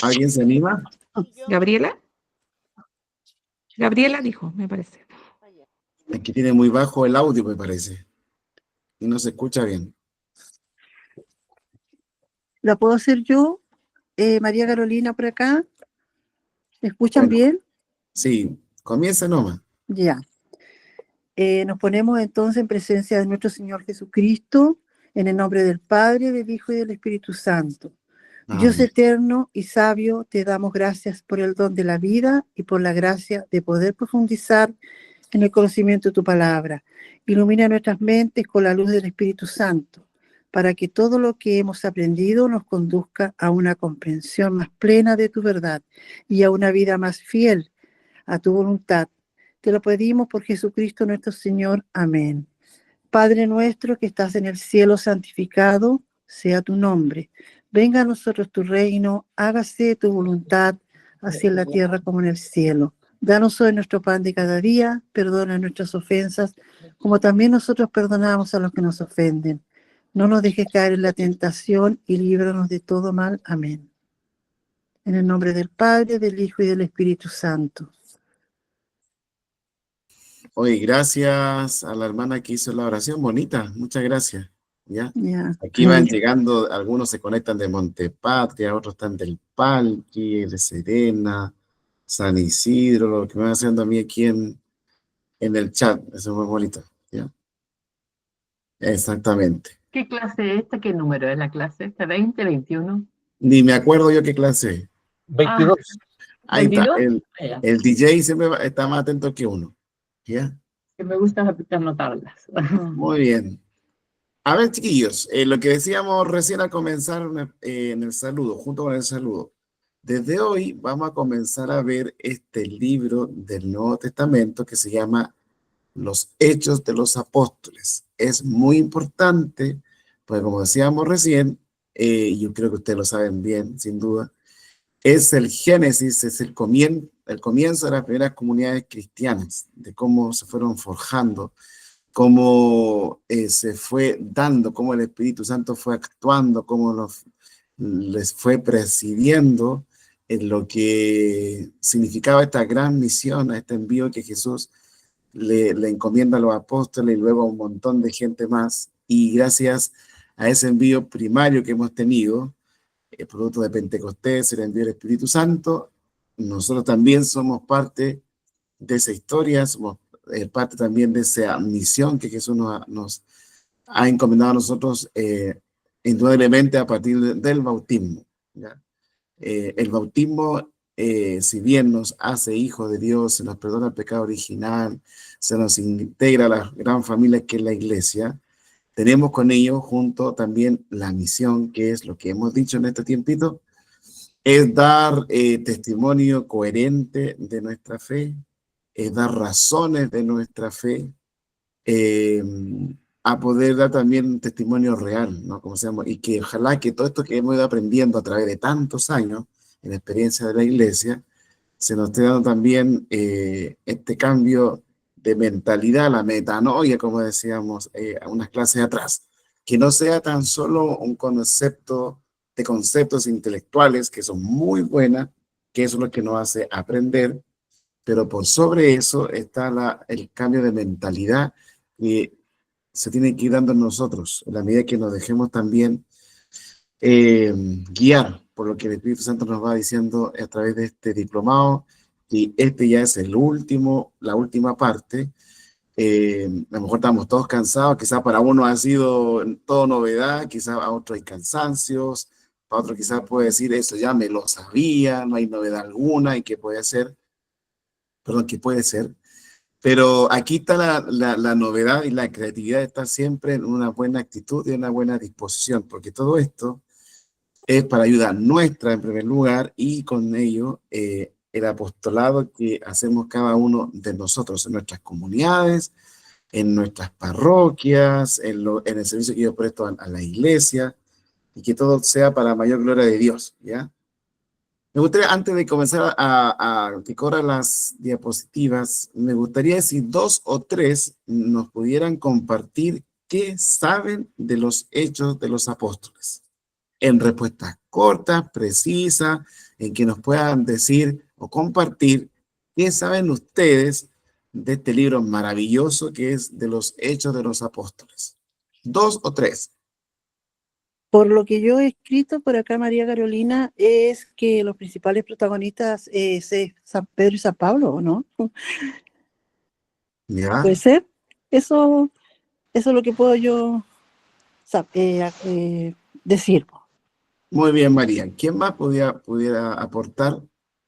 ¿Alguien se anima? ¿Gabriela? Gabriela dijo, me parece. Aquí tiene muy bajo el audio, me parece. Y no se escucha bien. ¿La puedo hacer yo? María Carolina por acá. ¿Me escuchan Bueno, bien? sí, comienza nomás. Ya. Nos ponemos entonces en presencia de nuestro Señor Jesucristo, en el nombre del Padre, del Hijo y del Espíritu Santo. Dios Amén. eterno y sabio, te damos gracias por el don de la vida y por la gracia de poder profundizar en el conocimiento de tu palabra. Ilumina nuestras mentes con la luz del Espíritu Santo, para que todo lo que hemos aprendido nos conduzca a una comprensión más plena de tu verdad y a una vida más fiel a tu voluntad. Te lo pedimos por Jesucristo nuestro Señor. Amén. Padre nuestro que estás en el cielo, santificado sea tu nombre. Venga a nosotros tu reino, hágase tu voluntad, así en la tierra como en el cielo. Danos hoy nuestro pan de cada día, perdona nuestras ofensas, como también nosotros perdonamos a los que nos ofenden. No nos dejes caer en la tentación y líbranos de todo mal. Amén. En el nombre del Padre, del Hijo y del Espíritu Santo. Oye, gracias a la hermana que hizo la oración bonita. Muchas gracias. ¿Ya? Ya. Aquí van llegando, algunos se conectan de Montepatria, otros están del Palqui, de Serena, San Isidro, lo que me van haciendo a mí aquí en el chat. Eso es muy bonito. ¿Ya? Exactamente. ¿Qué clase es esta? ¿Qué número es la clase esta? ¿20, 21? Ni me acuerdo yo qué clase. 22. Ahí está. 22. El DJ siempre está más atento que uno. ¿Ya? Que me gusta anotarlas. Muy bien. A ver, chiquillos, lo que decíamos recién al comenzar en el saludo, junto con el saludo. Desde hoy vamos a comenzar a ver este libro del Nuevo Testamento que se llama Los Hechos de los Apóstoles. Es muy importante, pues como decíamos recién, yo creo que ustedes lo saben bien, sin duda, es el génesis, es el comienzo de las primeras comunidades cristianas, de cómo se fueron forjando, cómo se fue dando, cómo el Espíritu Santo fue actuando, cómo les fue presidiendo en lo que significaba esta gran misión, a este envío que Jesús le encomienda a los apóstoles y luego a un montón de gente más. Y gracias a ese envío primario que hemos tenido, el producto de Pentecostés, el envío del Espíritu Santo, nosotros también somos parte de esa historia, somos parte también de esa misión que Jesús nos ha encomendado a nosotros, indudablemente a partir del bautismo. ¿Ya? El bautismo, si bien nos hace hijos de Dios, se nos perdona el pecado original, se nos integra a la gran familia que es la iglesia, tenemos con ello junto también la misión, que es lo que hemos dicho en este tiempito, es dar testimonio coherente de nuestra fe, es dar razones de nuestra fe, a poder dar también un testimonio real, ¿no? Como se llama, y que ojalá que todo esto que hemos ido aprendiendo a través de tantos años en la experiencia de la iglesia, se nos esté dando también este cambio de mentalidad, la metanoia, como decíamos a unas clases atrás, que no sea tan solo un concepto de conceptos intelectuales que son muy buenas, que eso es lo que nos hace aprender, pero por sobre eso está el cambio de mentalidad que se tiene que ir dando en nosotros, en la medida que nos dejemos también guiar por lo que el Espíritu Santo nos va diciendo a través de este diplomado, y este ya es la última parte. A lo mejor estamos todos cansados, quizás para uno ha sido todo novedad, quizás a otro hay cansancios, para otro quizás puede decir eso ya me lo sabía, no hay novedad alguna, y que puede ser, pero aquí está la novedad, y la creatividad está siempre en una buena actitud y una buena disposición, porque todo esto es para ayuda nuestra en primer lugar, y con ello el apostolado que hacemos cada uno de nosotros en nuestras comunidades, en nuestras parroquias, en el servicio que yo presto a la iglesia, y que todo sea para mayor gloria de Dios, ¿ya? Me gustaría, antes de comenzar a que corran las diapositivas, me gustaría si 2 o 3 nos pudieran compartir qué saben de los hechos de los apóstoles, en respuesta cortas, precisas, en que nos puedan decir o compartir qué saben ustedes de este libro maravilloso que es de los Hechos de los Apóstoles. 2 o 3. Por lo que yo he escrito por acá, María Carolina, es que los principales protagonistas es San Pedro y San Pablo, ¿o no? ¿Ya? ¿Puede ser? Eso es lo que puedo yo decir. Muy bien, María. ¿Quién más pudiera aportar?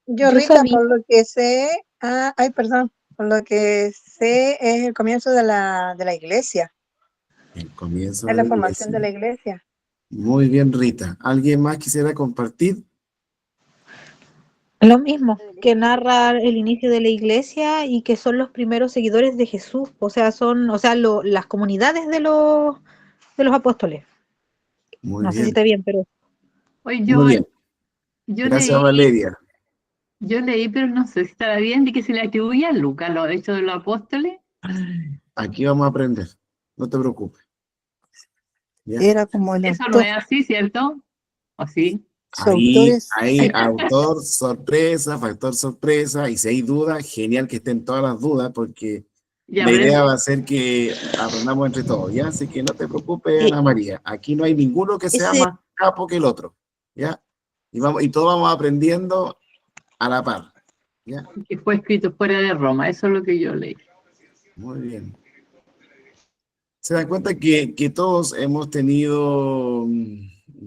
Yo, Yo Rita, sabía, por lo que sé, perdón, por lo que sé es el comienzo de la iglesia, El comienzo es de la la formación iglesia. de la iglesia. Muy bien, Rita. ¿Alguien más quisiera compartir? Lo mismo, que narra el inicio de la iglesia y que son los primeros seguidores de Jesús, o sea, las comunidades de los apóstoles. Muy No sé si bien. está bien, pero Hoy Muy bien. yo Gracias, leí, Valeria. pero no sé si estará bien, de que se le atribuye a Lucas los hechos de los apóstoles. Aquí vamos a aprender. No te preocupes. ¿Ya? Era como el Eso no autor. es así, ¿cierto? ¿O sí? Sus Ahí, autores, ahí, autor, sorpresa, factor sorpresa. Y si hay dudas, genial que estén todas las dudas, porque Ya, la pero idea va a ser que aprendamos entre todos, ¿ya? Así que no te preocupes, eh, Ana María. Aquí no hay ninguno que sea ese, más capo que el otro, ¿ya? Y todos vamos aprendiendo a la par, ¿ya? que fue escrito fuera de Roma, eso es lo que yo leí. Muy bien. Se dan cuenta que todos hemos tenido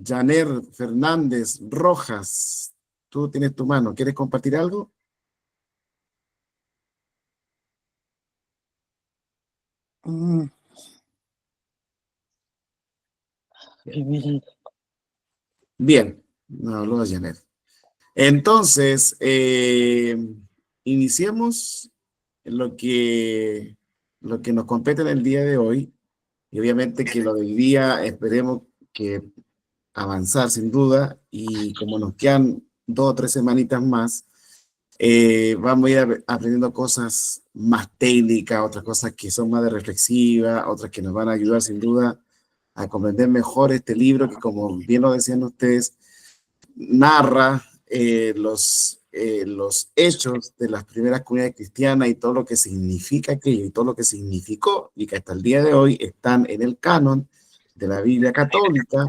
Janer Fernández Rojas. Tú tienes tu mano. ¿Quieres compartir algo? mm, Bien, no habló Janet. Entonces, iniciemos lo que nos compete en el día de hoy. Y obviamente que lo del día esperemos que avanzar sin duda. Y como nos quedan 2 o 3 semanitas más, vamos a ir aprendiendo cosas más técnicas, otras cosas que son más de reflexiva, otras que nos van a ayudar sin duda a comprender mejor este libro que, como bien lo decían ustedes, narra los hechos de las primeras comunidades cristianas y todo lo que significa aquello y todo lo que significó y que hasta el día de hoy están en el canon de la Biblia católica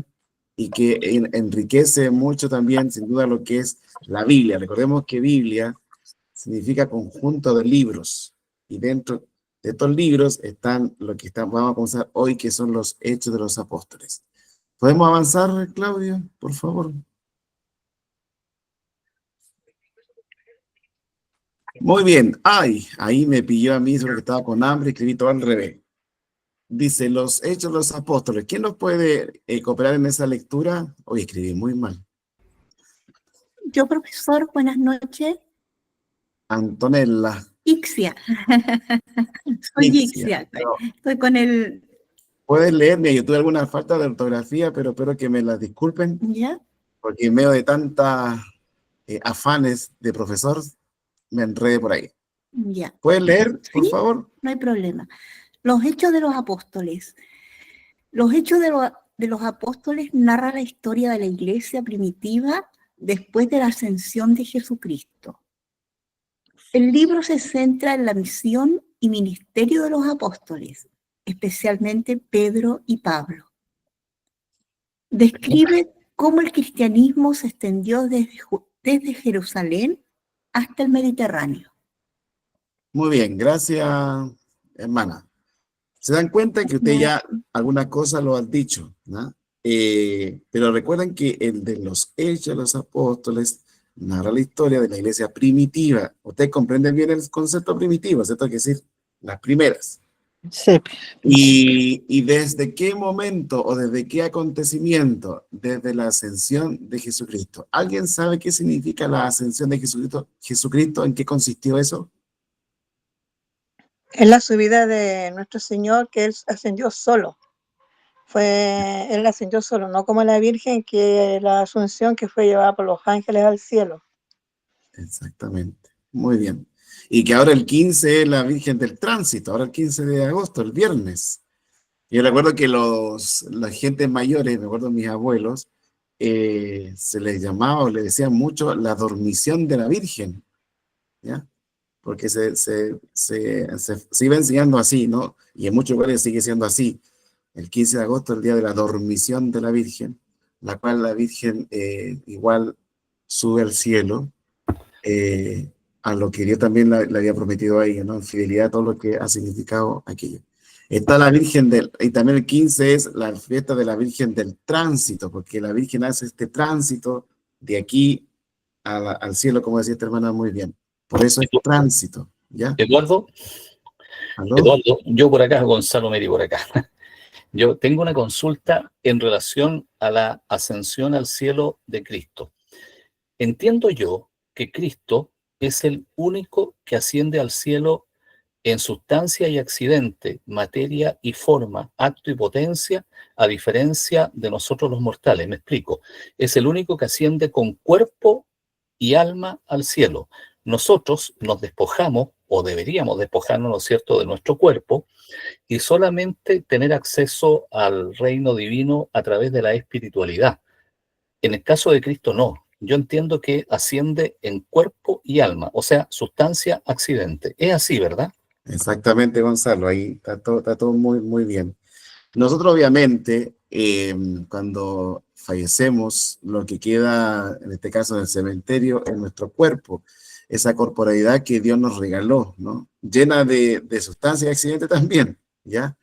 y que enriquece mucho también, sin duda, lo que es la Biblia. Recordemos que Biblia significa conjunto de libros y dentro de estos libros están lo que vamos a comenzar hoy, que son los Hechos de los Apóstoles. ¿Podemos avanzar, Claudio, por favor? Muy bien. Ay, ahí me pilló a mí sobre que estaba con hambre, escribí todo al revés. Dice, los Hechos de los Apóstoles. ¿Quién nos puede cooperar en esa lectura? Hoy escribí muy mal. Yo, profesor, buenas noches. Antonella. Ixia. Soy Ixia. Ixia. Estoy con el... Puedes leerme, yo tuve alguna falta de ortografía, pero espero que me la disculpen, ¿Ya? porque en medio de tantas afanes de profesor, me enredé por ahí. Ya. ¿Puedes leer, por Sí, favor? no hay problema. Los Hechos de los Apóstoles. Los Hechos de los Apóstoles narra la historia de la iglesia primitiva después de la ascensión de Jesucristo. El libro se centra en la misión y ministerio de los apóstoles, especialmente Pedro y Pablo. Describe cómo el cristianismo se extendió desde Jerusalén hasta el Mediterráneo. Muy bien, gracias, hermana. Se dan cuenta que usted ya algunas cosas lo han dicho, ¿no? Pero recuerden que el de los Hechos de los Apóstoles narra la historia de la iglesia primitiva. Usted comprende bien el concepto primitivo, ¿cierto? Que decir, las primeras. sí. ¿Y desde qué momento o desde qué acontecimiento? Desde la ascensión de Jesucristo. ¿Alguien sabe qué significa la ascensión de Jesucristo? ¿Jesucristo en qué consistió eso? Es la subida de nuestro Señor que Él ascendió solo. Él ascendió solo, no como la Virgen, que la asunción que fue llevada por los ángeles al cielo. Exactamente. Muy bien. Y que ahora el 15 es la Virgen del Tránsito, ahora el 15 de agosto, el viernes. Yo recuerdo que las gentes mayores, me acuerdo mis abuelos, se le llamaba o le decían mucho la dormición de la Virgen, ¿ya? Porque se iba enseñando así, ¿no? Y en muchos lugares sigue siendo así. El 15 de agosto, el día de la dormición de la Virgen, la cual la Virgen igual sube al cielo, a lo que Dios también le había prometido a ella, ¿no? En fidelidad a todo lo que ha significado aquello. Está la Virgen y también el 15 es la fiesta de la Virgen del Tránsito, porque la Virgen hace este tránsito de aquí al cielo, como decía esta hermana muy bien. Por eso es tránsito, ¿ya? Eduardo, ¿Aló? Eduardo, yo por acá, Gonzalo Meri por acá. Yo tengo una consulta en relación a la ascensión al cielo de Cristo. Entiendo yo que Cristo es el único que asciende al cielo en sustancia y accidente, materia y forma, acto y potencia, a diferencia de nosotros los mortales. Me explico. Es el único que asciende con cuerpo y alma al cielo. Nosotros nos despojamos, o deberíamos despojarnos, ¿no es cierto?, de nuestro cuerpo, y solamente tener acceso al reino divino a través de la espiritualidad. En el caso de Cristo, no. Yo entiendo que asciende en cuerpo y alma, o sea, sustancia, accidente. Es así, ¿verdad? Exactamente, Gonzalo, ahí está todo muy, muy bien. Nosotros, obviamente, cuando fallecemos, lo que queda, en este caso, en el cementerio, es nuestro cuerpo, esa corporalidad que Dios nos regaló, ¿no? Llena de sustancia y accidente también, ¿ya?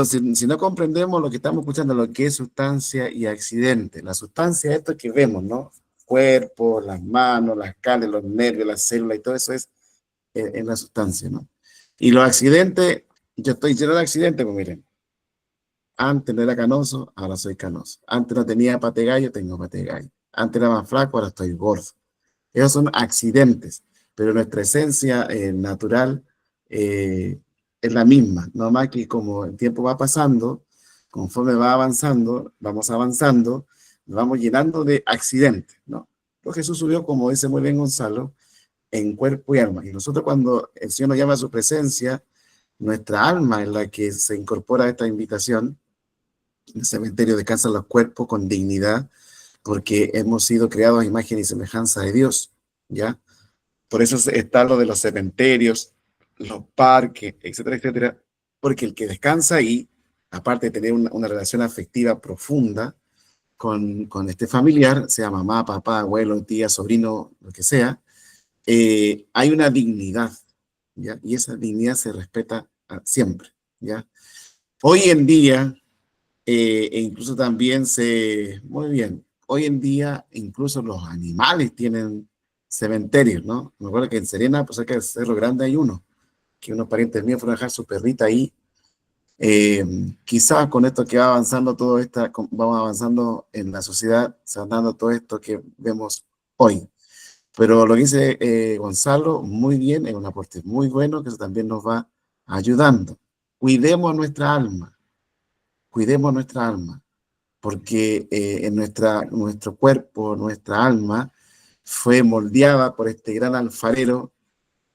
Si no comprendemos lo que estamos escuchando, lo que es sustancia y accidente, la sustancia es esto que vemos, ¿no? Cuerpo, las manos, las carnes, los nervios, las células, y todo eso es la sustancia, ¿no? Y los accidentes, yo estoy lleno de accidentes, pues miren, antes no era canoso, ahora soy canoso. Antes no tenía pate de gallo, tengo pate de gallo. Antes era más flaco, ahora estoy gordo. Esos son accidentes, pero nuestra esencia natural es la misma, no más que como el tiempo va pasando, conforme va avanzando, vamos avanzando, nos vamos llenando de accidentes, ¿no? Pero Jesús subió, como dice muy bien Gonzalo, en cuerpo y alma. Y nosotros cuando el Señor nos llama a su presencia, nuestra alma es la que se incorpora a esta invitación. En el cementerio descansan los cuerpos con dignidad, porque hemos sido creados a imagen y semejanza de Dios, ¿ya? Por eso está lo de los cementerios, los parques, etcétera, etcétera, porque el que descansa ahí, aparte de tener una relación afectiva profunda con este familiar, sea mamá, papá, abuelo, tía, sobrino, lo que sea, hay una dignidad, ¿ya? Y esa dignidad se respeta siempre, ¿ya? Hoy en día, e incluso también muy bien, hoy en día incluso los animales tienen cementerios, ¿no? Me acuerdo que en Serena, pues cerca del Cerro Grande hay uno, que unos parientes míos fueron a dejar su perrita ahí. Quizás con esto que va avanzando vamos avanzando en la sociedad, se van dando todo esto que vemos hoy. Pero lo que dice Gonzalo, muy bien, es un aporte muy bueno, que eso también nos va ayudando. Cuidemos nuestra alma, porque nuestro cuerpo, nuestra alma, fue moldeada por este gran alfarero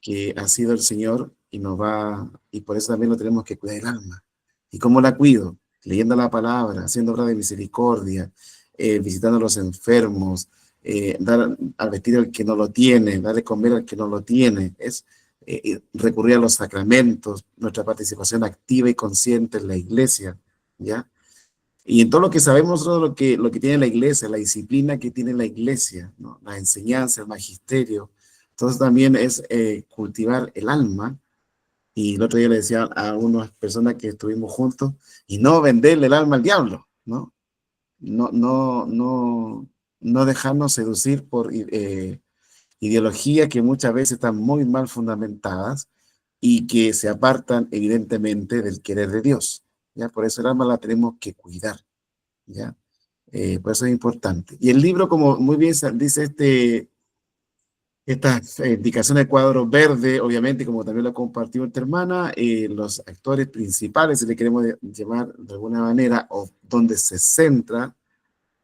que ha sido el Señor y por eso también lo tenemos que cuidar el alma. ¿Y cómo la cuido? Leyendo la palabra, haciendo obra de misericordia, visitando a los enfermos, dar al vestir al que no lo tiene, darle comer al que no lo tiene, es recurrir a los sacramentos, nuestra participación activa y consciente en la iglesia, ¿ya? Y en todo lo que sabemos nosotros, lo que tiene la iglesia, la disciplina que tiene la iglesia, ¿no? La enseñanza, el magisterio, entonces también es cultivar el alma. Y el otro día le decía a unas personas que estuvimos juntos, y no venderle el alma al diablo, ¿no? No dejarnos seducir por ideologías que muchas veces están muy mal fundamentadas y que se apartan evidentemente del querer de Dios, ¿ya? Por eso el alma la tenemos que cuidar, ¿ya? Por eso es importante. Y el libro, como muy bien dice esta indicación de cuadro verde, obviamente, como también lo compartió esta hermana, los actores principales, si le queremos llamar de alguna manera, o donde se centra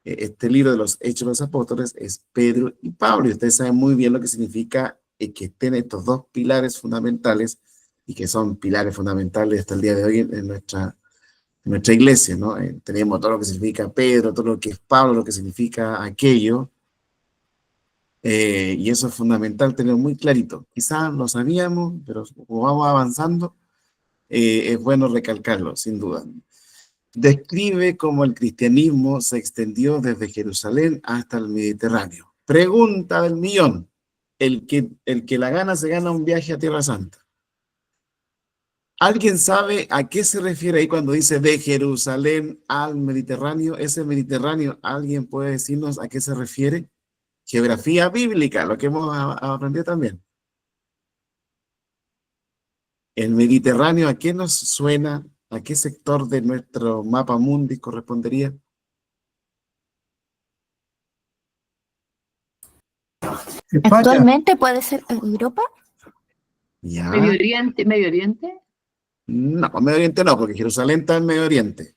este libro de los Hechos de los Apóstoles, es Pedro y Pablo. Y ustedes saben muy bien lo que significa que estén estos dos pilares fundamentales, y que son pilares fundamentales hasta el día de hoy en nuestra iglesia, ¿no? Tenemos todo lo que significa Pedro, todo lo que es Pablo, lo que significa aquello, y eso es fundamental tener muy clarito. Quizás lo sabíamos, pero como vamos avanzando, es bueno recalcarlo, sin duda. Describe cómo el cristianismo se extendió desde Jerusalén hasta el Mediterráneo. Pregunta del millón. El que la gana se gana un viaje a Tierra Santa. ¿Alguien sabe a qué se refiere ahí cuando dice de Jerusalén al Mediterráneo? Ese Mediterráneo, ¿alguien puede decirnos a qué se refiere? Geografía bíblica, lo que hemos aprendido también. El Mediterráneo, ¿a qué nos suena? ¿A qué sector de nuestro mapa mundi correspondería? España. Actualmente puede ser Europa. Ya. Medio Oriente, Medio Oriente. No, Medio Oriente no, porque Jerusalén está en Medio Oriente.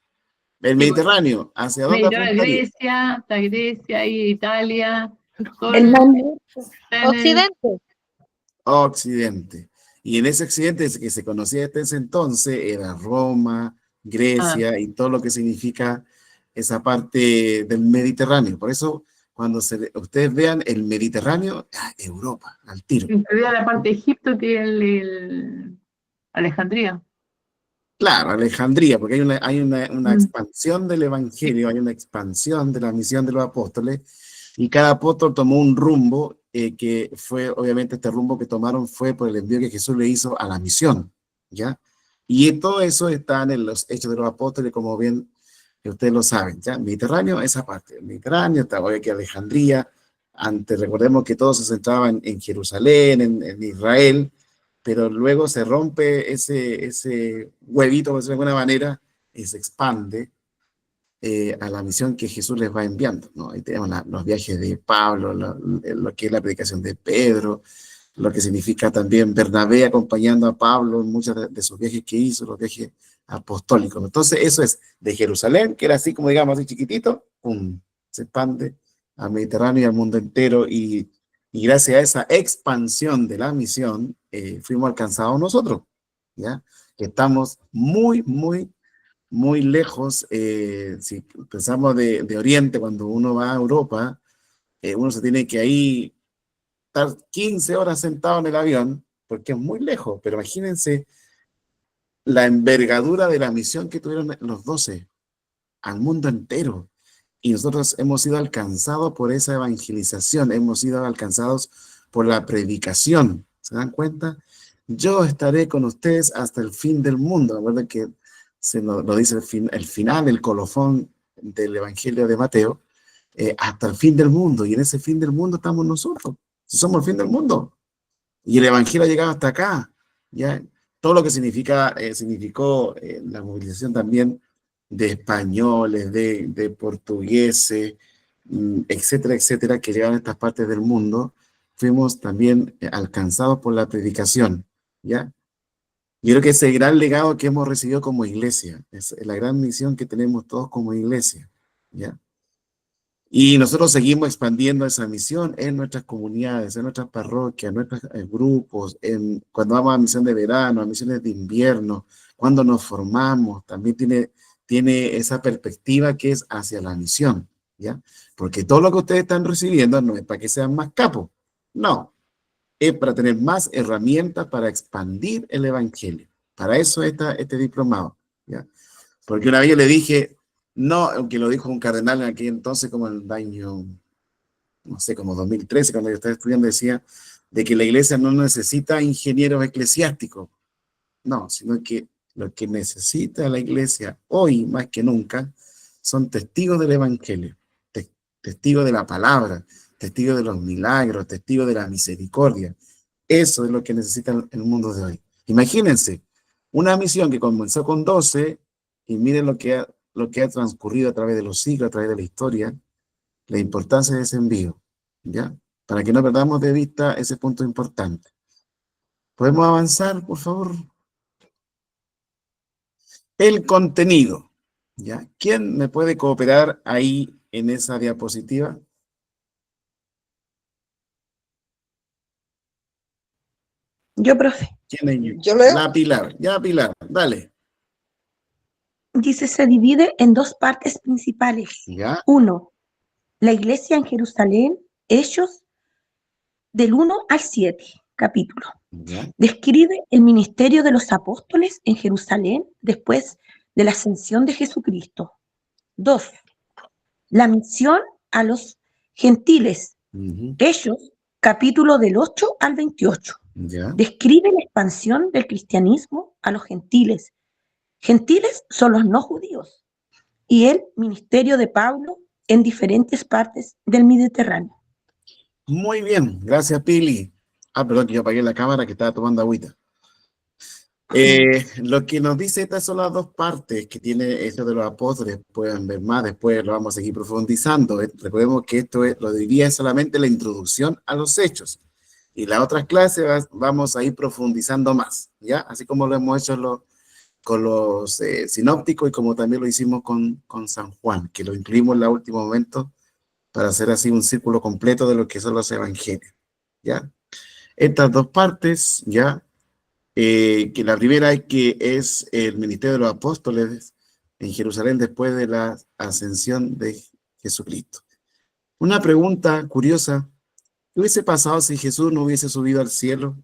El Mediterráneo, ¿hacia dónde Medio apuntaría? Grecia, está Grecia y Italia. todo El mar está en el- Occidente. Occidente. Y en ese occidente que se conocía hasta ese entonces era Roma, Grecia y todo lo que significa esa parte del Mediterráneo. Por eso, cuando ustedes vean el Mediterráneo, Europa, al tiro. incluida la parte de Egipto, que es Alejandría. Claro, Alejandría, porque hay una Mm. expansión del Evangelio, hay una expansión de la misión de los apóstoles, y cada apóstol tomó un rumbo, que fue, obviamente, este rumbo que tomaron fue por el envío que Jesús le hizo a la misión, ¿ya? Y todo eso está en los Hechos de los Apóstoles, como bien ustedes lo saben, ¿ya? Mediterráneo, esa parte, el Mediterráneo, está hoy aquí Alejandría, antes recordemos que todo se centraba en Jerusalén, en Israel, pero luego se rompe ese huevito, por decirlo de alguna manera, y se expande a la misión que Jesús les va enviando, ¿no? Ahí tenemos los viajes de Pablo, lo que es la predicación de Pedro, lo que significa también Bernabé acompañando a Pablo en muchos de sus viajes que hizo, los viajes apostólicos. Entonces eso es de Jerusalén, que era así como digamos así chiquitito, ¡pum!, se expande al Mediterráneo y al mundo entero, y gracias a esa expansión de la misión, fuimos alcanzados nosotros, ¿ya? Que estamos muy lejos. Si pensamos de Oriente, cuando uno va a Europa, uno se tiene que ahí estar 15 horas sentado en el avión, porque es muy lejos, pero imagínense la envergadura de la misión que tuvieron los 12 al mundo entero. Y nosotros hemos sido alcanzados por esa evangelización, hemos sido alcanzados por la predicación. ¿Se dan cuenta? Yo estaré con ustedes hasta el fin del mundo. Recuerden que se lo dice el final, el colofón del Evangelio de Mateo, hasta el fin del mundo. Y en ese fin del mundo estamos nosotros. Somos el fin del mundo. Y el Evangelio ha llegado hasta acá. ¿Ya? Todo lo que significó la movilización también de españoles, de portugueses, etcétera, etcétera, que llegaron a estas partes del mundo, fuimos también alcanzados por la predicación, ¿ya? Yo creo que ese gran legado que hemos recibido como iglesia, es la gran misión que tenemos todos como iglesia, ¿ya? Y nosotros seguimos expandiendo esa misión en nuestras comunidades, en nuestras parroquias, en nuestros grupos, cuando vamos a misión de verano, a misiones de invierno, cuando nos formamos, también tiene esa perspectiva que es hacia la misión, ¿ya? Porque todo lo que ustedes están recibiendo no es para que sean más capos, no, es para tener más herramientas para expandir el evangelio. Para eso está este diplomado, ¿ya? Porque una vez yo le dije, no, aunque lo dijo un cardenal en aquel entonces, como en el año, no sé, como 2013, cuando yo estaba estudiando, decía de que la iglesia no necesita ingenieros eclesiásticos, no, sino que lo que necesita la iglesia hoy más que nunca son testigos del evangelio, testigos de la palabra, testigos de los milagros, testigos de la misericordia. Eso es lo que necesita el mundo de hoy. Imagínense, una misión que comenzó con 12, y miren lo que ha transcurrido a través de los siglos, a través de la historia, la importancia de ese envío, ¿ya? Para que no perdamos de vista ese punto importante. ¿Podemos avanzar, por favor? El contenido, ¿ya? ¿Quién me puede cooperar ahí en esa diapositiva? Yo, profe. ¿Quién es? ¿Yo leo? La Pilar. Ya, Pilar, dale. dice, se divide en dos partes principales. ¿Ya? Uno, la iglesia en Jerusalén, Hechos del 1 al 7, capítulo. ¿Ya? Describe el ministerio de los apóstoles en Jerusalén después de la ascensión de Jesucristo. 2. La misión a los gentiles. Ujú. Hechos, capítulo del 8 al 28. ¿Ya? Describe la expansión del cristianismo a los gentiles. Gentiles son los no judíos. Y el ministerio de Pablo en diferentes partes del Mediterráneo. Muy bien, gracias, Pili. Perdón, que yo apagué la cámara que estaba tomando agüita. Lo que nos dice, estas son las dos partes que tiene esto de los apóstoles. Pueden ver más, después lo vamos a seguir profundizando. Recordemos que lo diría solamente la introducción a los hechos. Y las otras clases vamos a ir profundizando más, ¿ya? Así como lo hemos hecho con los sinópticos y como también lo hicimos con San Juan, que lo incluimos en el último momento para hacer así un círculo completo de lo que son los evangelios, ¿ya? Estas dos partes, ¿ya? Que la primera es el ministerio de los apóstoles en Jerusalén después de la ascensión de Jesucristo. Una pregunta curiosa, ¿qué hubiese pasado si Jesús no hubiese subido al cielo?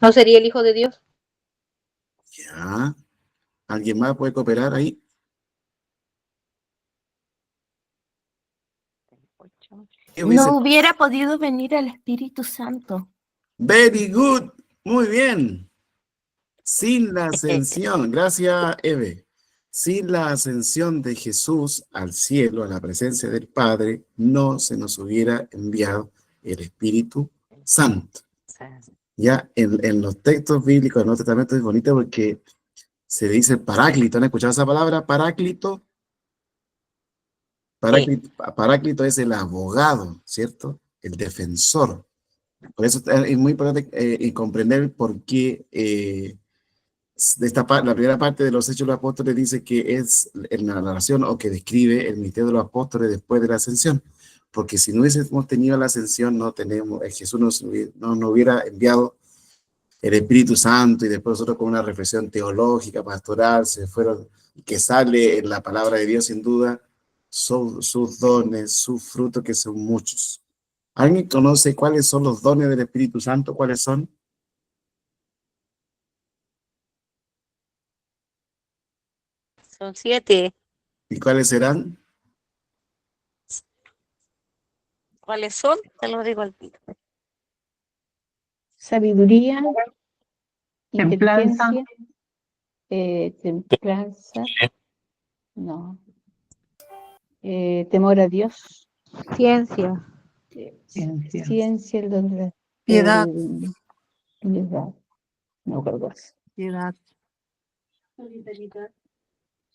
¿No sería el Hijo de Dios? ¿Ya? ¿Alguien más puede cooperar ahí? ¿Qué hubiese- No hubiera podido venir el Espíritu Santo. Very good, muy bien. Sin la ascensión, gracias, Eve. Sin la ascensión de Jesús al cielo, a la presencia del Padre, no se nos hubiera enviado el Espíritu Santo. Ya en los textos bíblicos del Nuevo Testamento es bonito porque se dice paráclito. ¿Han escuchado esa palabra? Paráclito. Paráclito es el abogado, ¿cierto? El defensor. Por eso es muy importante comprender por qué la primera parte de los Hechos de los Apóstoles dice que es en la narración o que describe el ministerio de los apóstoles después de la ascensión. Porque si no hubiésemos tenido la ascensión, Jesús nos hubiera enviado el Espíritu Santo y después nosotros con una reflexión teológica, pastoral, que sale en la palabra de Dios sin duda, son sus dones, sus frutos que son muchos. ¿Alguien conoce cuáles son los dones del Espíritu Santo? ¿Cuáles son? Son 7. ¿Y cuáles serán? ¿Cuáles son? Te lo digo al tiro. Sabiduría, Templanza. inteligencia, templanza, no, temor a Dios, Ciencia. Ciencia. ciencia, el don de la Piedad. piedad, no creo que es. Piedad.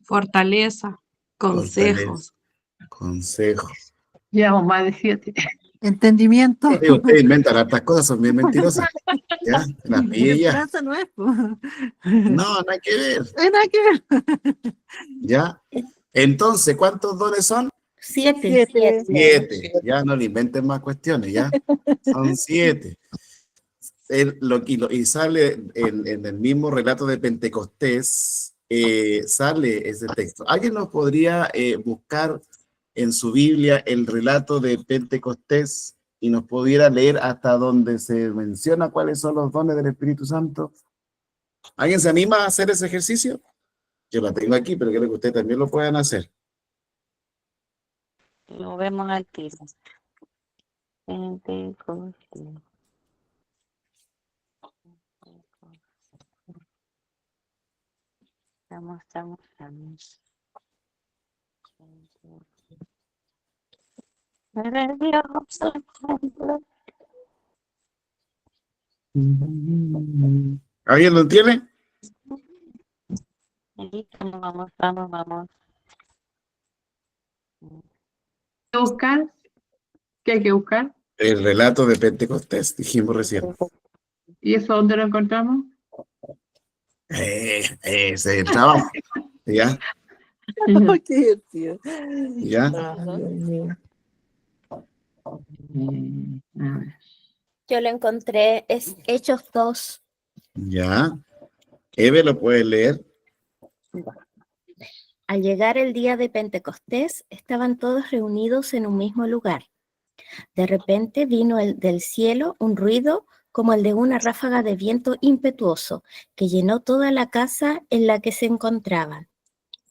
Fortaleza, consejos. Consejos. Llevamos más de 7. Entendimiento. Sí, ustedes inventan hartas cosas, son bien mentirosas. ¿Ya? Las pillé ya. Esperanza no es, po. No, nada que ver. Nada que ver. ¿Ya? Entonces, ¿cuántos dones son? 7. 7. Ya no le inventen más cuestiones, ¿ya? Son 7. Y sale en el mismo relato de Pentecostés, sale ese texto. ¿Alguien nos podría buscar en su Biblia el relato de Pentecostés y nos pudiera leer hasta donde se menciona cuáles son los dones del Espíritu Santo? ¿Alguien se anima a hacer ese ejercicio? Yo lo tengo aquí, pero quiero que ustedes también lo puedan hacer. Lo vemos al tiro. Pentecostés. Estamos. Eres Dios, ¿Alguien lo tiene? Vamos. ¿Qué buscar? ¿Qué hay que buscar? El relato de Pentecostés, dijimos recién. ¿Y eso dónde lo encontramos? Ese es el trabajo. ¿Ya? Qué divertido. ¿Ya? A ver. Yo lo encontré, es Hechos 2. Ya. Eve, ¿lo puedes leer? Al llegar el día de Pentecostés, estaban todos reunidos en un mismo lugar. De repente vino del cielo un ruido como el de una ráfaga de viento impetuoso que llenó toda la casa en la que se encontraban.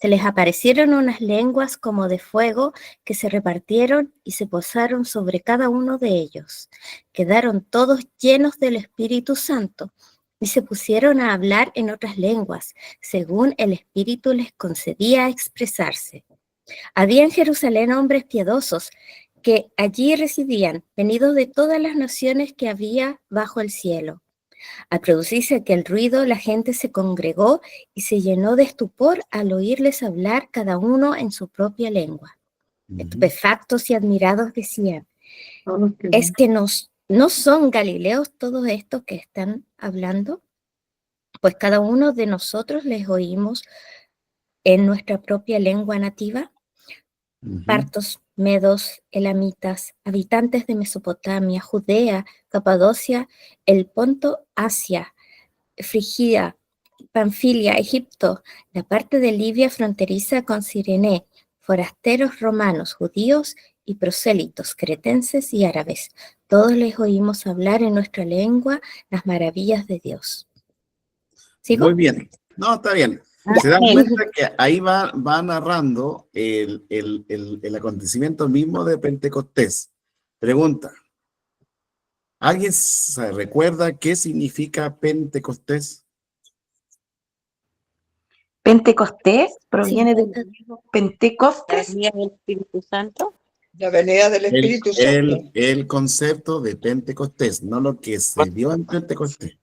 Se les aparecieron unas lenguas como de fuego que se repartieron y se posaron sobre cada uno de ellos. Quedaron todos llenos del Espíritu Santo y se pusieron a hablar en otras lenguas, según el Espíritu les concedía expresarse. Había en Jerusalén hombres piadosos que allí residían, venidos de todas las naciones que había bajo el cielo. Al producirse aquel ruido, la gente se congregó y se llenó de estupor al oírles hablar cada uno en su propia lengua. Estupefactos y admirados decían, ¿es que no son galileos todos estos que están hablando? Pues cada uno de nosotros les oímos en nuestra propia lengua nativa. Partos, medos, elamitas, habitantes de Mesopotamia, Judea, Capadocia, el Ponto, Asia, Frigia, Panfilia, Egipto, la parte de Libia fronteriza con Cirene, forasteros romanos, judíos y prosélitos, cretenses y árabes. Todos les oímos hablar en nuestra lengua las maravillas de Dios. ¿Sigo? Muy bien. No, está bien. Se dan cuenta que ahí va narrando el acontecimiento mismo de Pentecostés. Pregunta, ¿alguien se recuerda qué significa Pentecostés? Pentecostés proviene del griego Pentecostes. ¿La venida del Espíritu Santo? La venida del Espíritu Santo. El concepto de Pentecostés, no lo que se dio en Pentecostés.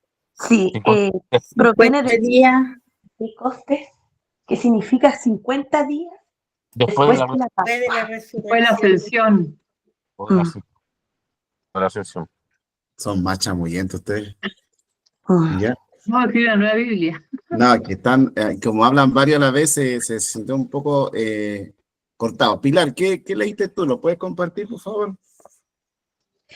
Sí, proviene del Pentecostés, que significa 50 días después de la Pascua. Fue la ascensión. La ascensión. Son más chamuyentes ustedes. ¿Ya? No, aquí la nueva Biblia. No, que están, como hablan varias a la vez, se sintió un poco cortado. Pilar, ¿qué leíste tú? ¿Lo puedes compartir, por favor?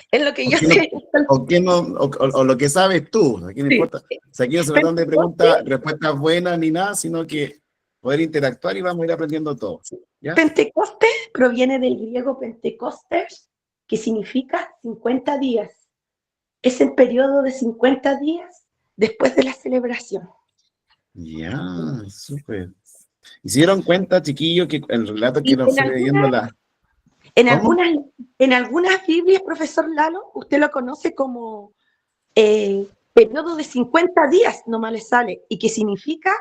Es lo que yo sé. O lo que sabes tú, aquí no importa. O sea, aquí no se trata de preguntas, respuestas buenas ni nada, sino que poder interactuar y vamos a ir aprendiendo todo. ¿Ya? Pentecostés proviene del griego Pentecostes, que significa 50 días. Es el periodo de 50 días después de la celebración. Ya, súper. ¿Y se dieron cuenta, chiquillos, que el relato que nos fue leyendo la... En algunas Biblias, profesor Lalo, usted lo conoce como periodo de 50 días, nomás le sale, y que significa,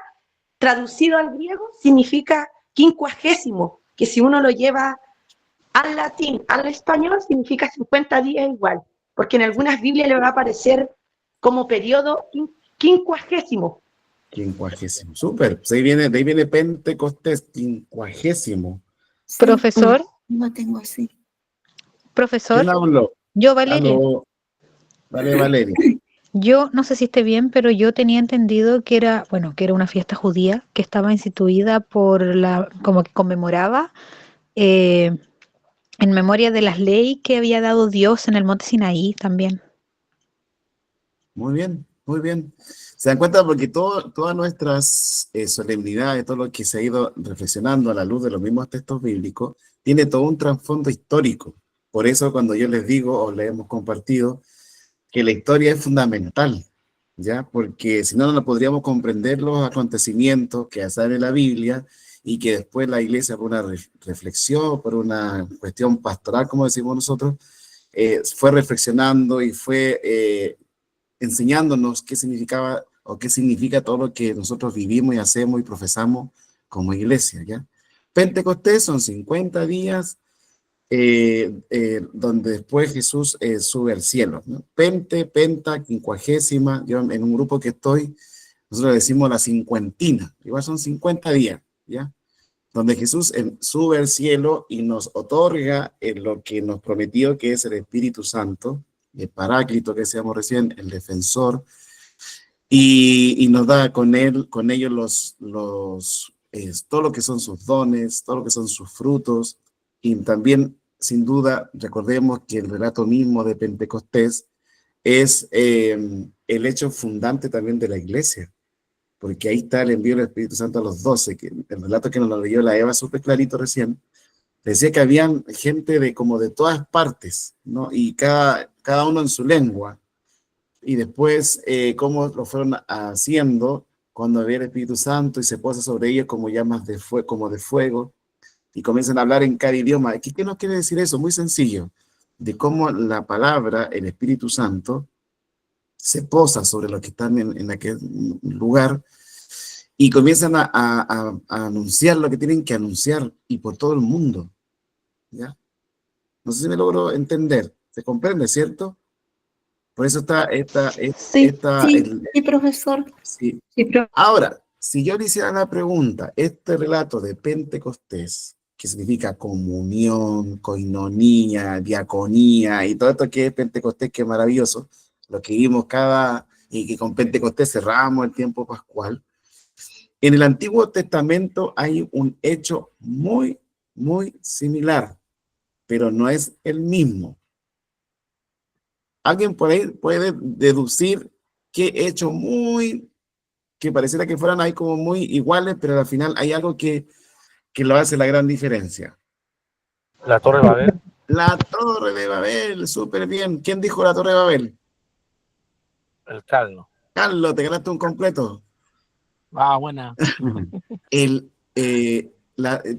traducido al griego, significa quincuagésimo, que si uno lo lleva al latín, al español, significa 50 días igual, porque en algunas Biblias le va a aparecer como periodo quincuagésimo. Quincuagésimo, súper. De ahí viene Pentecostés, quincuagésimo. Sí, Profesor, no tengo así. profesor, ¿Quién habló? yo Valeria. Aló. Vale, Valeria. Yo no sé si esté bien, pero yo tenía entendido que era, bueno, que era una fiesta judía que estaba instituida como que conmemoraba en memoria de las leyes que había dado Dios en el monte Sinaí también. Muy bien, muy bien. Se dan cuenta porque todas nuestras solemnidades, todo lo que se ha ido reflexionando a la luz de los mismos textos bíblicos, tiene todo un trasfondo histórico. Por eso cuando yo les digo o les hemos compartido que la historia es fundamental, ¿ya? Porque si no, no podríamos comprender los acontecimientos que hacen en la Biblia y que después la iglesia, por una reflexión, por una cuestión pastoral, como decimos nosotros, fue reflexionando y fue enseñándonos qué significaba o qué significa todo lo que nosotros vivimos y hacemos y profesamos como iglesia, ¿ya? Pentecostés son 50 días donde después Jesús sube al cielo, ¿no? Penta, quincuagésima, yo en un grupo que estoy, nosotros decimos la cincuentina, igual son 50 días, ¿ya? Donde Jesús sube al cielo y nos otorga lo que nos prometió, que es el Espíritu Santo, el Paráclito que decíamos recién, el defensor, y nos da con ellos todo lo que son sus dones, todo lo que son sus frutos, y también, sin duda, recordemos que el relato mismo de Pentecostés es el hecho fundante también de la iglesia, porque ahí está el envío del Espíritu Santo a los 12, que el relato que nos lo leyó la Eva súper clarito recién, decía que habían gente de como de todas partes, ¿no? Y cada uno en su lengua. Y después, cómo lo fueron haciendo cuando había el Espíritu Santo y se posa sobre ellos como llamas de fuego, como de fuego, y comienzan a hablar en cada idioma. ¿Qué nos quiere decir eso? Muy sencillo, de cómo la palabra, el Espíritu Santo, se posa sobre los que están en aquel lugar y comienzan a anunciar lo que tienen que anunciar y por todo el mundo, ¿ya? No sé si me logro entender. ¿Se comprende, cierto? Por eso Sí, profesor. Sí. Ahora, si yo le hiciera la pregunta, este relato de Pentecostés, que significa comunión, coinonía, diaconía y todo esto que es Pentecostés, que es maravilloso, lo que vimos y que con Pentecostés cerramos el tiempo pascual. En el Antiguo Testamento hay un hecho muy, muy similar, pero no es el mismo. ¿Alguien por ahí puede deducir qué hecho que pareciera que fueran ahí como muy iguales, pero al final hay algo que lo hace la gran diferencia? La Torre de Babel. La Torre de Babel, súper bien. ¿Quién dijo la Torre de Babel? El Carlos. Carlos, te ganaste un completo. Ah, buena.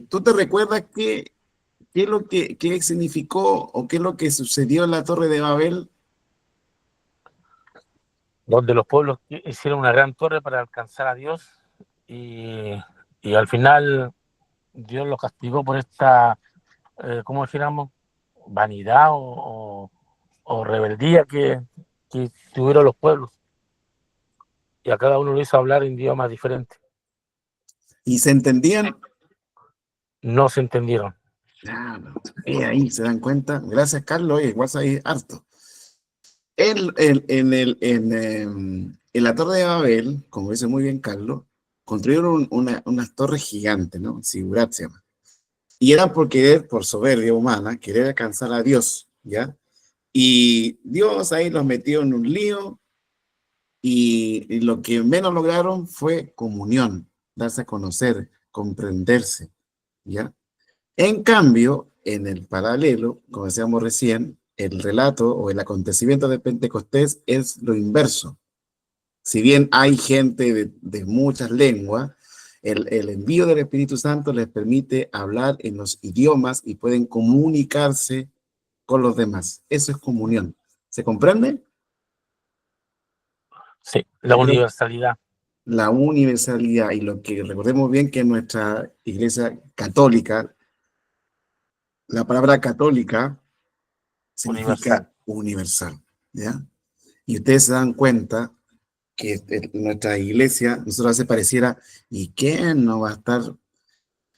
¿Tú te recuerdas qué es lo qué significó o qué es lo que sucedió en la Torre de Babel? Donde los pueblos hicieron una gran torre para alcanzar a Dios y al final Dios los castigó por esta, ¿cómo dijéramos? Vanidad o rebeldía que tuvieron los pueblos. Y a cada uno lo hizo hablar en idiomas diferentes. ¿Y se entendían? No se entendieron. Claro, ahí se dan cuenta. Gracias, Carlos. Igual sabéis harto. En la Torre de Babel, como dice muy bien Carlos, construyeron unas torres gigantes, ¿no? Sigurat se llama. Y era por soberbia humana, querer alcanzar a Dios, ¿ya? Y Dios ahí los metió en un lío y lo que menos lograron fue comunión, darse a conocer, comprenderse, ¿ya? En cambio, en el paralelo, como decíamos recién, el relato o el acontecimiento de Pentecostés es lo inverso. Si bien hay gente de muchas lenguas, el envío del Espíritu Santo les permite hablar en los idiomas y pueden comunicarse con los demás. Eso es comunión. ¿Se comprende? Sí, la universalidad. La universalidad, y lo que recordemos bien que en nuestra iglesia católica, la palabra católica significa universal, ¿ya? Y ustedes se dan cuenta que nuestra iglesia, nosotros a veces pareciera, ¿y quién no va a estar?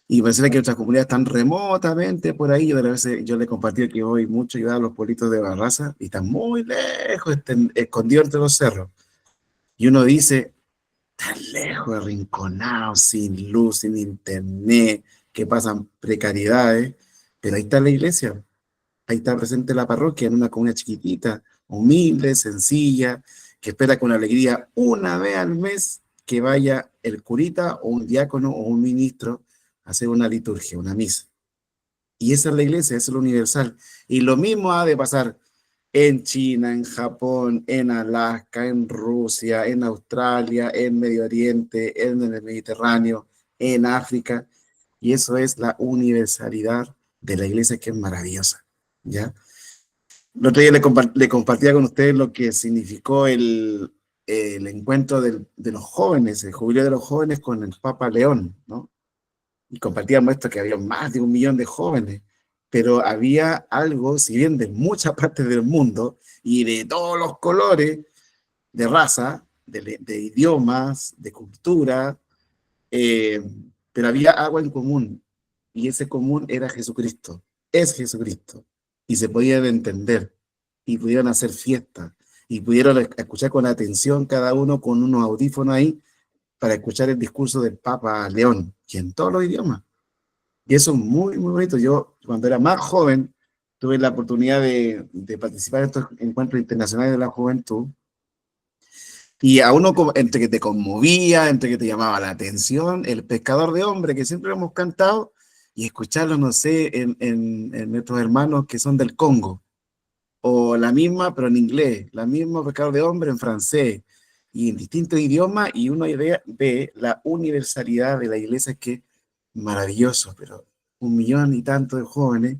Y pareciera que otras comunidades están remotamente por ahí. A veces yo le he compartido que voy mucho a ayudar a los pueblitos de Barraza y están muy lejos, escondidos entre los cerros. Y uno dice, tan lejos, arrinconados, sin luz, sin internet, que pasan precariedades, pero ahí está la iglesia. Ahí está presente la parroquia en una comunidad chiquitita, humilde, sencilla, que espera con alegría una vez al mes que vaya el curita o un diácono o un ministro a hacer una liturgia, una misa. Y esa es la iglesia, eso es lo universal. Y lo mismo ha de pasar en China, en Japón, en Alaska, en Rusia, en Australia, en Medio Oriente, en el Mediterráneo, en África. Y eso es la universalidad de la iglesia, que es maravillosa, ¿ya? El otro día le compartía con ustedes lo que significó el encuentro de los jóvenes, el jubileo de los jóvenes con el Papa León, ¿no? Y compartíamos esto, que había más de 1 millón de jóvenes, pero había algo, si bien de muchas partes del mundo y de todos los colores, de raza, de idiomas, de cultura, pero había algo en común, y ese común era Jesucristo, es Jesucristo. Y se podían entender, y pudieron hacer fiesta, y pudieron escuchar con atención cada uno con unos audífonos ahí, para escuchar el discurso del Papa León, y en todos los idiomas. Y eso es muy, muy bonito. Yo, cuando era más joven, tuve la oportunidad de participar en estos encuentros internacionales de la juventud, y a uno entre que te conmovía, entre que te llamaba la atención, el pescador de hombres que siempre hemos cantado, y escucharlo, no sé, en nuestros hermanos que son del Congo, o la misma, pero en inglés, la misma pescador de hombres en francés, y en distintos idiomas, y uno ve la universalidad de la iglesia, que es maravilloso, pero 1 millón y tanto de jóvenes,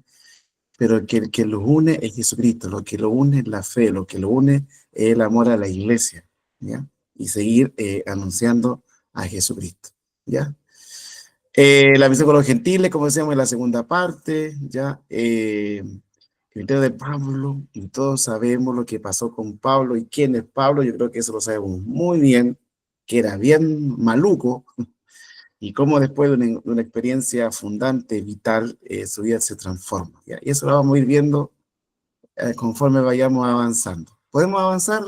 pero que el que los une es Jesucristo, lo que lo une es la fe, lo que lo une es el amor a la iglesia, ¿ya? Y seguir anunciando a Jesucristo, ¿ya? La misión con los gentiles, como decíamos en la segunda parte, ¿ya? El criterio de Pablo, y todos sabemos lo que pasó con Pablo y quién es Pablo. Yo creo que eso lo sabemos muy bien, que era bien maluco, y cómo después de una experiencia fundante, vital, su vida se transforma, ¿ya? Y eso lo vamos a ir viendo conforme vayamos avanzando. ¿Podemos avanzar?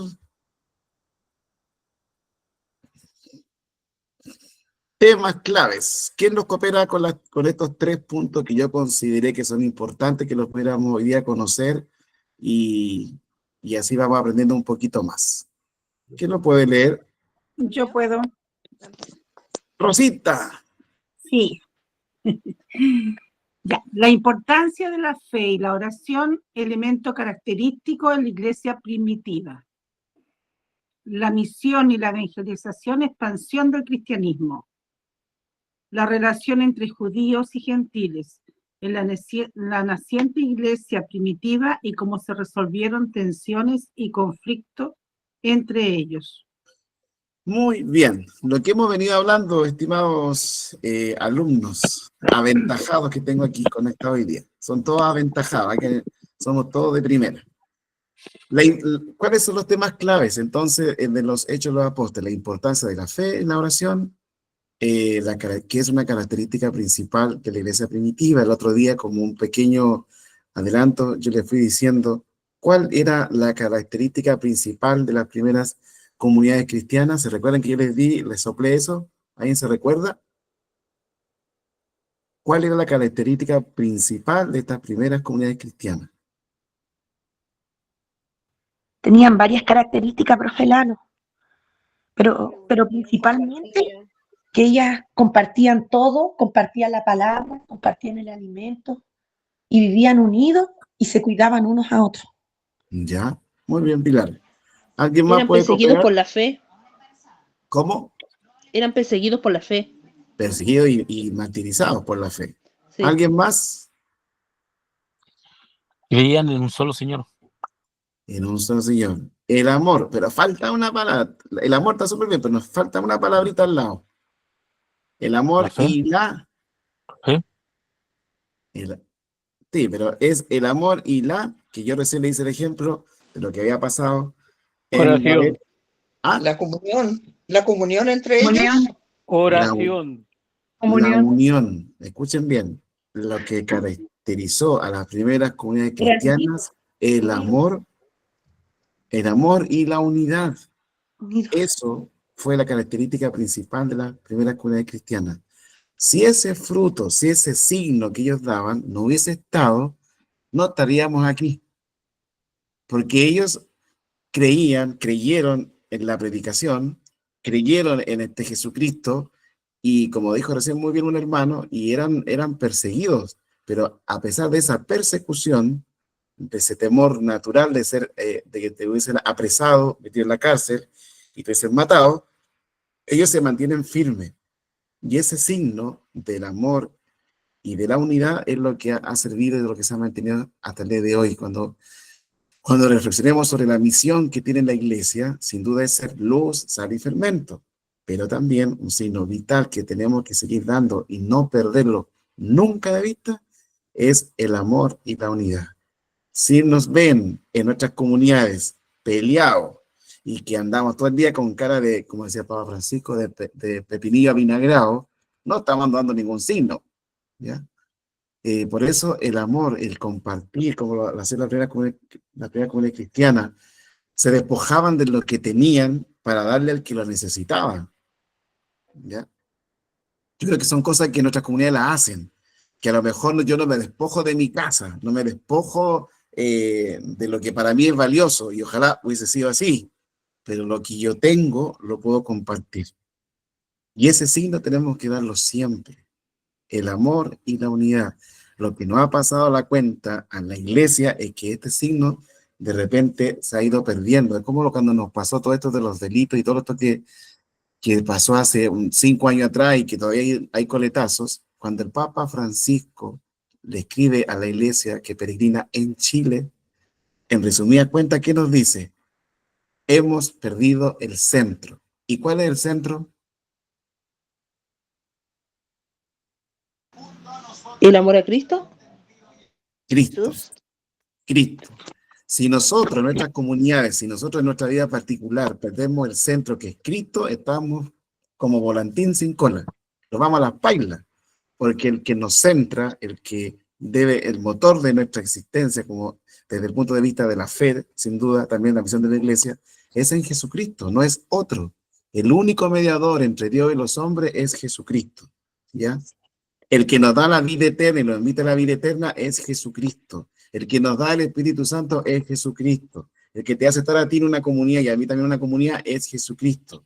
Temas claves. ¿Quién nos coopera con estos 3 puntos que yo consideré que son importantes, que los pudiéramos hoy día conocer, y así vamos aprendiendo un poquito más? ¿Quién lo puede leer? Yo puedo. Rosita. Sí. Ya. La importancia de la fe y la oración, elemento característico de la iglesia primitiva. La misión y la evangelización, expansión del cristianismo. La relación entre judíos y gentiles en la naciente iglesia primitiva y cómo se resolvieron tensiones y conflictos entre ellos. Muy bien. Lo que hemos venido hablando, estimados alumnos aventajados que tengo aquí conectados hoy día, son todos aventajados, somos todos de primera. ¿Cuáles son los temas claves entonces de los Hechos de los Apóstoles? La importancia de la fe en la oración, que es una característica principal de la iglesia primitiva. El otro día, como un pequeño adelanto, yo les fui diciendo cuál era la característica principal de las primeras comunidades cristianas. ¿Se recuerdan que yo les soplé eso? ¿Alguien se recuerda? ¿Cuál era la característica principal de estas primeras comunidades cristianas? Tenían varias características, profe Lalo, pero principalmente que ellas compartían todo, compartían la palabra, compartían el alimento, y vivían unidos y se cuidaban unos a otros. Ya, muy bien, Pilar. ¿Alguien más Eran puede perseguidos cooperar? por la fe. ¿Cómo? Eran perseguidos por la fe. Perseguidos y martirizados por la fe. Sí. ¿Alguien más? Creían en un solo Señor. En un solo Señor. El amor, pero falta una palabra. El amor está súper bien, pero nos falta una palabrita al lado. El amor y la... ¿Sí? Sí, pero es el amor y la, que yo recién le hice el ejemplo de lo que había pasado. Oración. ¿Ah? La comunión entre ellos. Oración. La unión. Escuchen bien. Lo que caracterizó a las primeras comunidades cristianas, el amor y la unidad. Eso fue la característica principal de las primeras comunidades cristianas. Si ese fruto, si ese signo que ellos daban no hubiese estado, no estaríamos aquí. Porque ellos creyeron en la predicación, creyeron en este Jesucristo, y como dijo recién muy bien un hermano, y eran perseguidos, pero a pesar de esa persecución, de ese temor natural de que te hubiesen apresado, metido en la cárcel y te hubiesen matado, ellos se mantienen firmes. Y ese signo del amor y de la unidad es lo que ha servido y de lo que se ha mantenido hasta el día de hoy. Cuando reflexionemos sobre la misión que tiene la iglesia, sin duda es ser luz, sal y fermento, pero también un signo vital que tenemos que seguir dando y no perderlo nunca de vista, es el amor y la unidad. Si nos ven en nuestras comunidades peleados y que andamos todo el día con cara de, como decía Papa Francisco, de pepinillo avinagrado, no estamos dando ningún signo, ¿ya? Por eso el amor, el compartir, como lo hacía la primera comunidad cristiana, se despojaban de lo que tenían para darle al que lo necesitaba, ¿ya? Yo creo que son cosas que nuestras comunidades las hacen, que a lo mejor yo no me despojo de mi casa, no me despojo de lo que para mí es valioso, y ojalá hubiese sido así, pero lo que yo tengo lo puedo compartir. Y ese signo tenemos que darlo siempre, el amor y la unidad. Lo que nos ha pasado a la cuenta a la iglesia es que este signo de repente se ha ido perdiendo. Es como cuando nos pasó todo esto de los delitos y todo esto que pasó hace 5 años atrás y que todavía hay coletazos. Cuando el Papa Francisco le escribe a la iglesia que peregrina en Chile, en resumida cuenta, ¿qué nos dice? Hemos perdido el centro. ¿Y cuál es el centro? ¿El amor a Cristo? Cristo. Cristo. Si nosotros en nuestras comunidades, si nosotros en nuestra vida particular perdemos el centro que es Cristo, estamos como volantín sin cola. Nos vamos a las pailas, porque el que nos centra, el que debe, el motor de nuestra existencia, como desde el punto de vista de la fe, sin duda, también la misión de la iglesia, es en Jesucristo, no es otro. El único mediador entre Dios y los hombres es Jesucristo, ¿ya? El que nos da la vida eterna y nos invita a la vida eterna es Jesucristo. El que nos da el Espíritu Santo es Jesucristo. El que te hace estar a ti en una comunidad y a mí también en una comunidad es Jesucristo.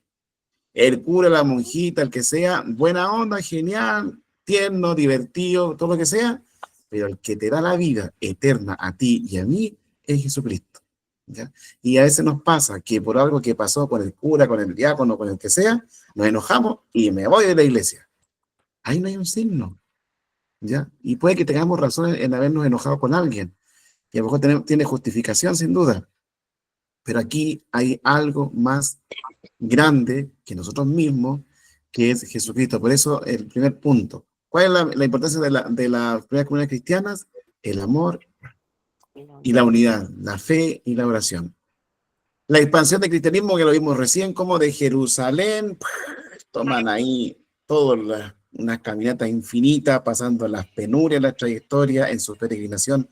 El cura, la monjita, el que sea, buena onda, genial, tierno, divertido, todo lo que sea, pero el que te da la vida eterna a ti y a mí es Jesucristo, ¿ya? Y a veces nos pasa que por algo que pasó con el cura, con el diácono, con el que sea, nos enojamos y me voy de la iglesia. Ahí no hay un signo, ¿ya? Y puede que tengamos razón en habernos enojado con alguien, y a lo mejor tiene justificación sin duda, pero aquí hay algo más grande que nosotros mismos, que es Jesucristo. Por eso el primer punto. ¿Cuál es la importancia de las primeras comunidades cristianas? El amor y la unidad, la fe y la oración. La expansión del cristianismo, que lo vimos recién, como de Jerusalén, toman ahí todas unas caminatas infinitas, pasando las penurias, la trayectoria en su peregrinación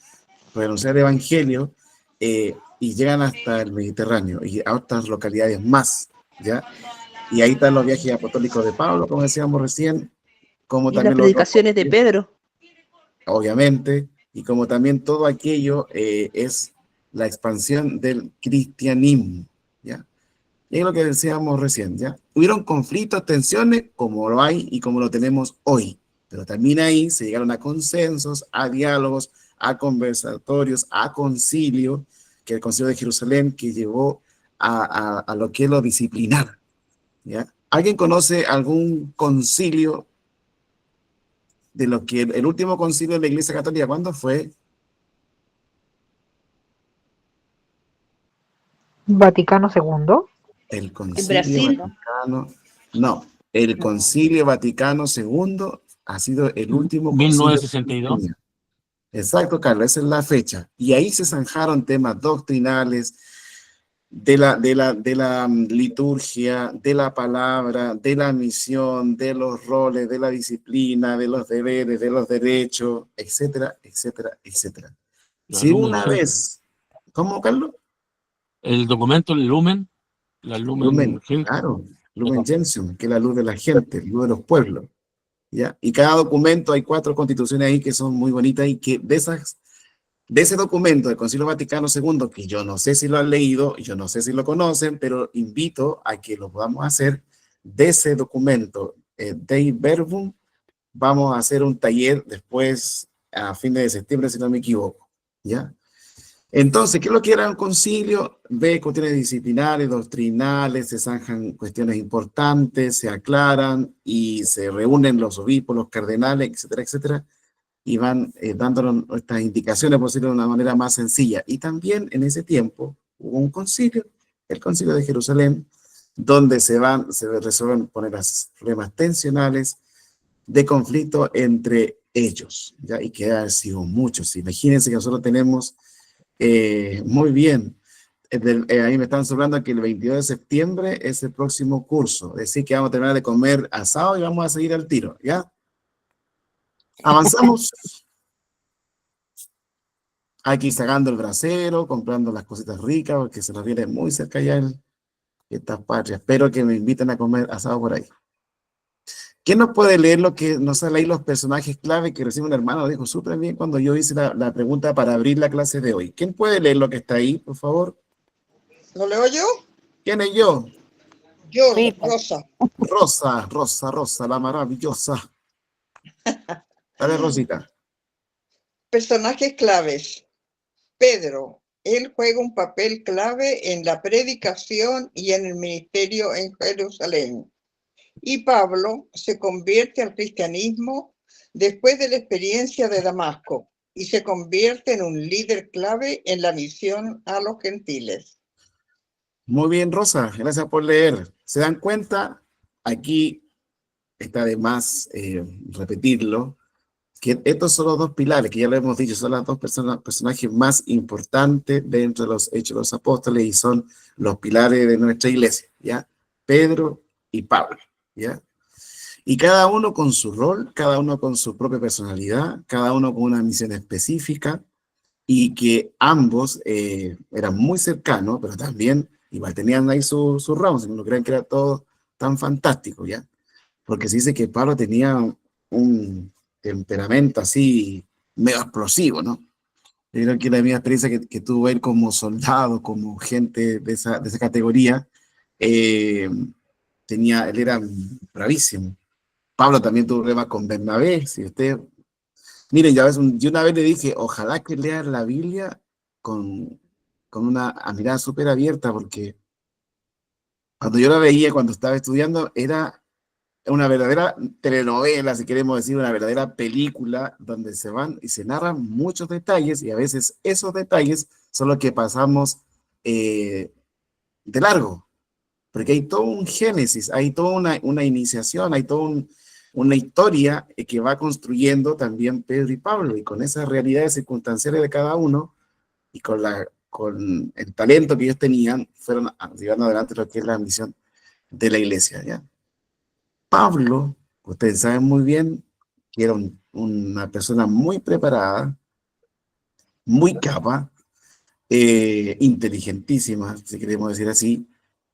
por anunciar el evangelio, y llegan hasta el Mediterráneo y a otras localidades más, ¿ya? Y ahí están los viajes apostólicos de Pablo, como decíamos recién, como Y también las predicaciones de Pedro. obviamente, y como también todo aquello es la expansión del cristianismo, ¿ya? Y es lo que decíamos recién, ¿ya? Hubieron conflictos, tensiones, como lo hay y como lo tenemos hoy, pero también ahí se llegaron a consensos, a diálogos, a conversatorios, a concilio, que el concilio de Jerusalén, que llevó a lo que es lo disciplinar, ¿ya? ¿Alguien conoce algún concilio de lo que el último concilio de la Iglesia Católica, cuándo fue? Vaticano II. El ¿En concilio Brasil? Vaticano, no, el concilio Vaticano II ha sido el último concilio. 1962. Exacto, Carlos, esa es la fecha. Y ahí se zanjaron temas doctrinales de la liturgia, de la palabra, de la misión, de los roles, de la disciplina, de los deberes, de los derechos, etcétera, etcétera, etcétera. Si una vez, ¿cómo, Carlos? El documento, el Lumen, la Lumen, claro, Lumen Gentium, que es la luz de la gente, luz de los pueblos, ¿ya? Y cada documento, hay 4 constituciones ahí que son muy bonitas y que de ese documento del Concilio Vaticano II, que yo no sé si lo han leído, yo no sé si lo conocen, pero invito a que lo podamos hacer, de ese documento, Dei Verbum, vamos a hacer un taller después, a fines de septiembre, si no me equivoco, ¿ya? Entonces, ¿qué es lo que era un concilio? Ve cuestiones disciplinares, doctrinales, se zanjan cuestiones importantes, se aclaran y se reúnen los obispos, los cardenales, etcétera, etcétera, y van dándonos estas indicaciones, por decirlo de una manera más sencilla. Y también en ese tiempo hubo un concilio, el concilio de Jerusalén, donde se resuelven poner los problemas tensionales de conflicto entre ellos, ¿ya? Y que han sido muchos. Imagínense que nosotros tenemos, muy bien, ahí me están hablando que el 22 de septiembre es el próximo curso, es decir, que vamos a terminar de comer asado y vamos a seguir al tiro, ¿ya? Avanzamos. Aquí sacando el brasero, comprando las cositas ricas, porque se nos viene muy cerca ya estas patrias. Espero que me inviten a comer asado por ahí. ¿Quién nos puede leer lo que nos sale ahí los personajes clave que recibe un hermano? Lo dijo súper bien cuando yo hice la pregunta para abrir la clase de hoy. ¿Quién puede leer lo que está ahí, por favor? ¿Lo leo yo? ¿Quién es yo? Yo, Rosa. Rosa, la maravillosa. Dale, Rosita. Personajes claves. Pedro, él juega un papel clave en la predicación y en el ministerio en Jerusalén. Y Pablo se convierte al cristianismo después de la experiencia de Damasco y se convierte en un líder clave en la misión a los gentiles. Muy bien, Rosa, gracias por leer. ¿Se dan cuenta? Aquí está de más repetirlo, que estos son los dos pilares, que ya lo hemos dicho, son las dos personajes más importantes dentro de los Hechos de los Apóstoles y son los pilares de nuestra iglesia, ¿ya? Pedro y Pablo, ¿ya? Y cada uno con su rol, cada uno con su propia personalidad, cada uno con una misión específica, y que ambos eran muy cercanos, pero también igual tenían ahí sus ramos, no crean que era todo tan fantástico, ¿ya? Porque se dice que Pablo tenía un temperamento así medio explosivo, ¿no? Yo creo que la misma experiencia que tuvo él como soldado, como gente de esa categoría, él era bravísimo. Pablo también tuvo problemas con Bernabé, si usted... Miren, yo una vez le dije, ojalá que lean la Biblia con una mirada súper abierta, porque cuando yo la veía, cuando estaba estudiando, era una verdadera telenovela, si queremos decir, una verdadera película, donde se van y se narran muchos detalles, y a veces esos detalles son los que pasamos de largo, porque hay todo un génesis, hay toda una iniciación, hay toda una historia que va construyendo también Pedro y Pablo, y con esas realidades circunstanciales de cada uno, y con el talento que ellos tenían, fueron llevando adelante lo que es la misión de la iglesia, ¿ya? Pablo, ustedes saben muy bien que era una persona muy preparada, muy capa, inteligentísima, si queremos decir así,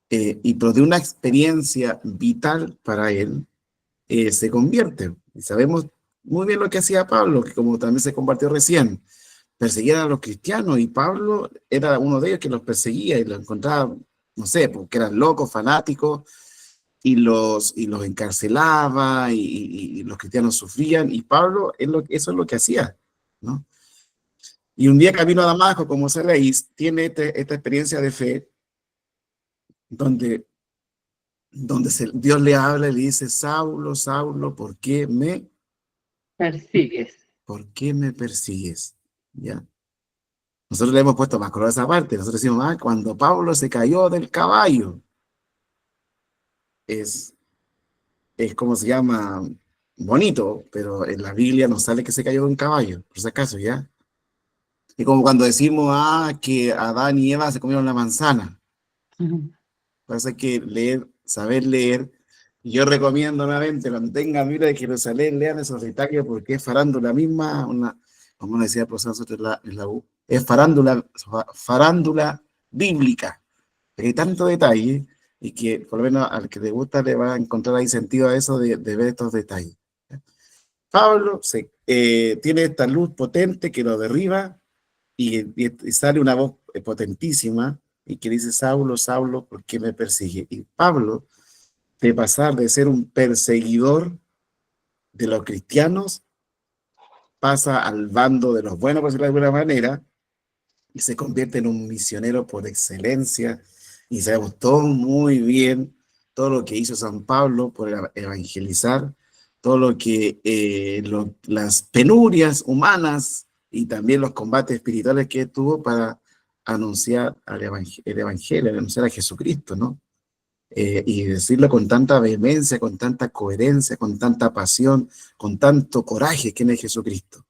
pero de una experiencia vital para él, se convierte. Y sabemos muy bien lo que hacía Pablo, que como también se compartió recién, perseguían a los cristianos, y Pablo era uno de ellos que los perseguía y los encontraba, no sé, porque eran locos, fanáticos, y los encarcelaba, y los cristianos sufrían, y Pablo eso es lo que hacía, ¿no? Y un día camino a Damasco, como se leís, tiene esta experiencia de fe, donde Dios le habla y le dice, Saulo, Saulo, ¿por qué me persigues? ¿Por qué me persigues? ¿Ya? Nosotros le hemos puesto más color a esa parte. Nosotros decimos, cuando Pablo se cayó del caballo, es como se llama, bonito, pero en la Biblia no sale que se cayó de un caballo, por si acaso, ¿ya? Y como cuando decimos, que Adán y Eva se comieron la manzana. Parece que saber leer, y yo recomiendo nuevamente, cuando tengan Biblia de Jerusalén, lean esos detalles, porque es farándula misma, como decía el profesor nosotros en la U, es farándula bíblica. Hay tanto detalle, y que por lo menos al que le gusta le va a encontrar ahí sentido a eso de ver estos detalles. Pablo tiene esta luz potente que lo derriba, y sale una voz potentísima, y que dice, Saulo, Saulo, ¿por qué me persigue? Y Pablo, de pasar de ser un perseguidor de los cristianos, pasa al bando de los buenos, por decirlo de alguna manera, y se convierte en un misionero por excelencia. Y sabemos todo muy bien, todo lo que hizo San Pablo por evangelizar, todo lo que las penurias humanas y también los combates espirituales que tuvo para anunciar el evangelio, anunciar a Jesucristo, ¿no? Y decirlo con tanta vehemencia, con tanta coherencia, con tanta pasión, con tanto coraje, que es Jesucristo,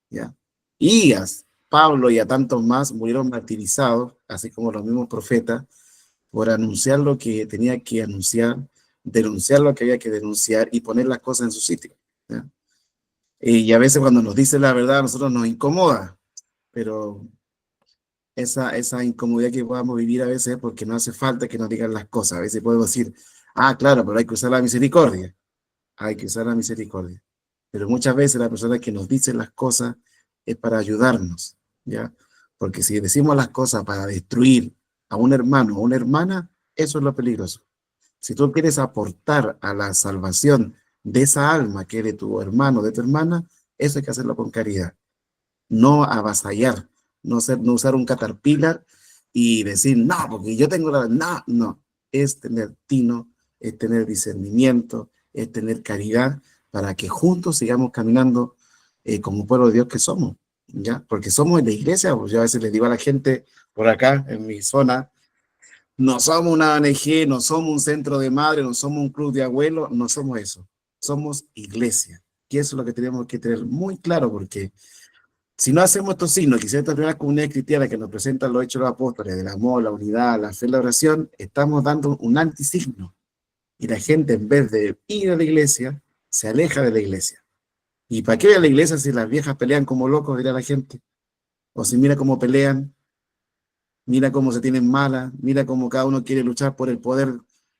¿ya? Y a Pablo y a tantos más murieron martirizados, así como los mismos profetas, por anunciar lo que tenía que anunciar, denunciar lo que había que denunciar y poner las cosas en su sitio, ¿ya? Y a veces cuando nos dice la verdad a nosotros nos incomoda, pero esa incomodidad que podamos vivir a veces es porque no hace falta que nos digan las cosas. A veces podemos decir, claro, pero hay que usar la misericordia. hay que usar la misericordia. Pero muchas veces la persona que nos dice las cosas es para ayudarnos, ¿ya? Porque si decimos las cosas para destruir a un hermano o una hermana, eso es lo peligroso. Si tú quieres aportar a la salvación de esa alma que es de tu hermano o de tu hermana, eso hay que hacerlo con caridad. No avasallar, no usar un caterpillar y decir, no, porque yo tengo la... No, no. Es tener tino, es tener discernimiento, es tener caridad para que juntos sigamos caminando como pueblo de Dios que somos, ¿ya? Porque somos en la iglesia, pues yo a veces les digo a la gente por acá, en mi zona, no somos una ONG, no somos un centro de madre, no somos un club de abuelos, no somos eso. Somos iglesia. Y eso es lo que tenemos que tener muy claro, porque si no hacemos estos signos, que esta primera comunidad cristiana que nos presenta los hechos de los apóstoles, del amor, la unidad, la fe, la oración, estamos dando un antisigno. Y la gente, en vez de ir a la iglesia, se aleja de la iglesia. ¿Y para qué ir a la iglesia si las viejas pelean como locos, dirá la gente? O si mira cómo pelean, mira cómo se tienen malas, mira cómo cada uno quiere luchar por el poder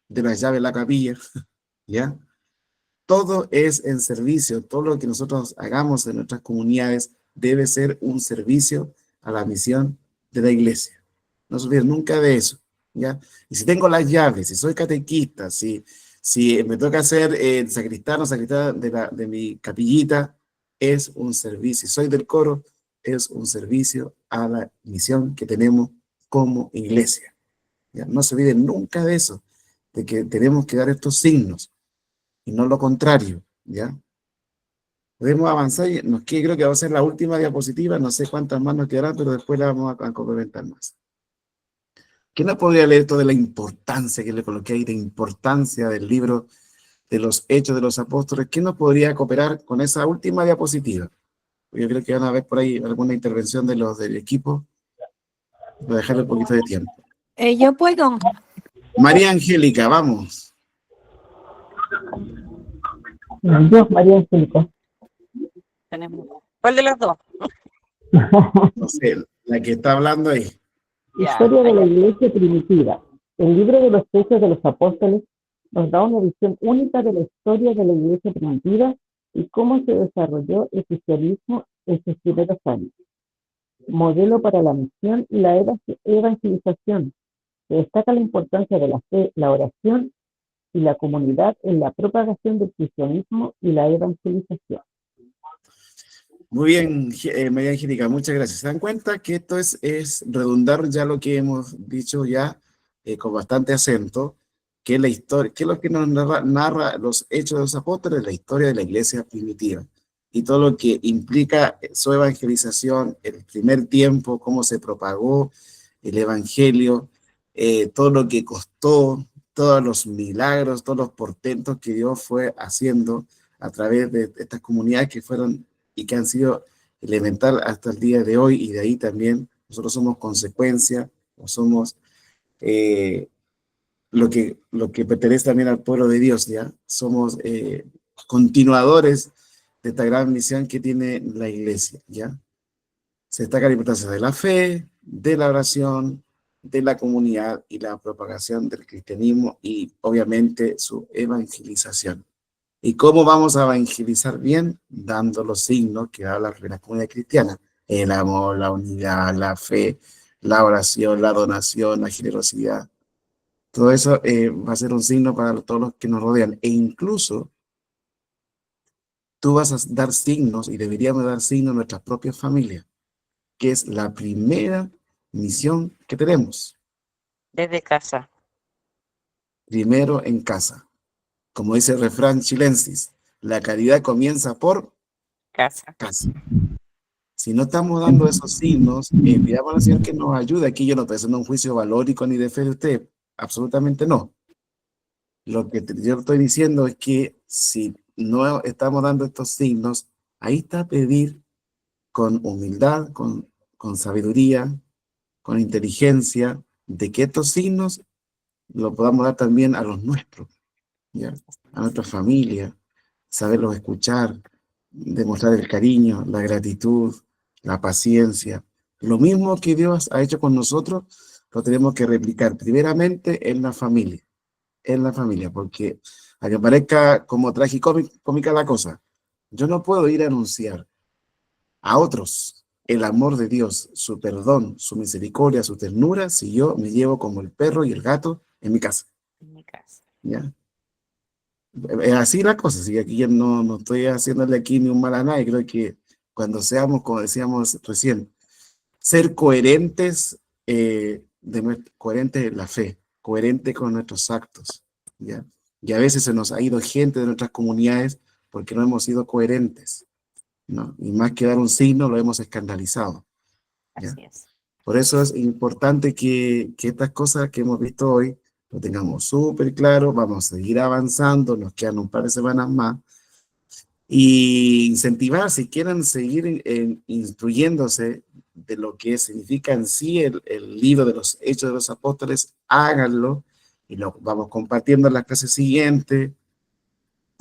de las llaves de la capilla, ¿ya? Todo es en servicio, todo lo que nosotros hagamos en nuestras comunidades debe ser un servicio a la misión de la iglesia. No se olviden nunca de eso, ¿ya? Y si tengo las llaves, si soy catequista, si me toca ser sacristano, sacristana de mi capillita, es un servicio. Si soy del coro, es un servicio a la misión que tenemos como iglesia, ¿ya? No se olviden nunca de eso, de que tenemos que dar estos signos y no lo contrario, ¿ya? Podemos avanzar, creo que va a ser la última diapositiva, no sé cuántas más nos quedarán, pero después la vamos a complementar más. ¿Quién nos podría leer esto de la importancia que le coloqué ahí, de importancia del libro de los Hechos de los Apóstoles? ¿Quién nos podría cooperar con esa última diapositiva? Yo creo que van a ver por ahí alguna intervención de los del equipo. Voy a dejarle un poquito de tiempo. Yo puedo. María Angélica, vamos. Yo, María Angélica. ¿Cuál de los dos? No sé, la que está hablando ahí. Historia de la iglesia primitiva. El libro de los Hechos de los Apóstoles nos da una visión única de la historia de la iglesia primitiva y cómo se desarrolló el cristianismo en sus primeros años. Modelo para la misión y la evangelización. Se destaca la importancia de la fe, la oración y la comunidad en la propagación del cristianismo y la evangelización. Muy bien, María Angélica, muchas gracias. ¿Se dan cuenta que esto es redundar ya lo que hemos dicho ya con bastante acento, que es la historia, que es lo que nos narra los Hechos de los Apóstoles, la historia de la iglesia primitiva y todo lo que implica su evangelización, el primer tiempo, cómo se propagó el evangelio, todo lo que costó, todos los milagros, todos los portentos que Dios fue haciendo a través de estas comunidades que fueron y que han sido elemental hasta el día de hoy, y de ahí también nosotros somos consecuencia, o somos lo que pertenece también al pueblo de Dios, ¿ya? Somos continuadores de esta gran misión que tiene la iglesia, ¿ya? Se destaca la importancia de la fe, de la oración, de la comunidad y la propagación del cristianismo y obviamente su evangelización. ¿Y cómo vamos a evangelizar bien? Dando los signos que habla de la comunidad cristiana: el amor, la unidad, la fe, la oración, la donación, la generosidad. Todo eso va a ser un signo para todos los que nos rodean. E incluso tú vas a dar signos, y deberíamos dar signos a nuestras propias familias, que es la primera misión que tenemos. Desde casa. Primero en casa. Como dice el refrán chilensis, la caridad comienza por Casa. Si no estamos dando esos signos, pidamos al Señor que nos ayude. Aquí yo no estoy haciendo un juicio valórico ni de fe de usted, absolutamente no. Lo que yo estoy diciendo es que si no estamos dando estos signos, ahí está pedir con humildad, con sabiduría, con inteligencia, de que estos signos los podamos dar también a los nuestros, ¿ya? A nuestra familia, saberlos escuchar, demostrar el cariño, la gratitud, la paciencia. Lo mismo que Dios ha hecho con nosotros, lo tenemos que replicar primeramente en la familia, porque a que parezca como tragicómica la cosa. Yo no puedo ir a anunciar a otros el amor de Dios, su perdón, su misericordia, su ternura, si yo me llevo como el perro y el gato en mi casa. En mi casa. ¿Ya? Es así la cosa, así que aquí yo no estoy haciéndole aquí ni un mal a nadie. Creo que cuando seamos, como decíamos recién, ser coherentes, coherentes en la fe, coherentes con nuestros actos, ¿ya? Y a veces se nos ha ido gente de nuestras comunidades porque no hemos sido coherentes, ¿no? Y más que dar un signo, lo hemos escandalizado, ¿ya? Así es. Por eso es importante que estas cosas que hemos visto hoy lo tengamos súper claro. Vamos a seguir avanzando, nos quedan un par de semanas más, y incentivar, si quieren seguir instruyéndose de lo que significa en sí el libro de los Hechos de los Apóstoles, háganlo, y lo vamos compartiendo en las clases siguientes,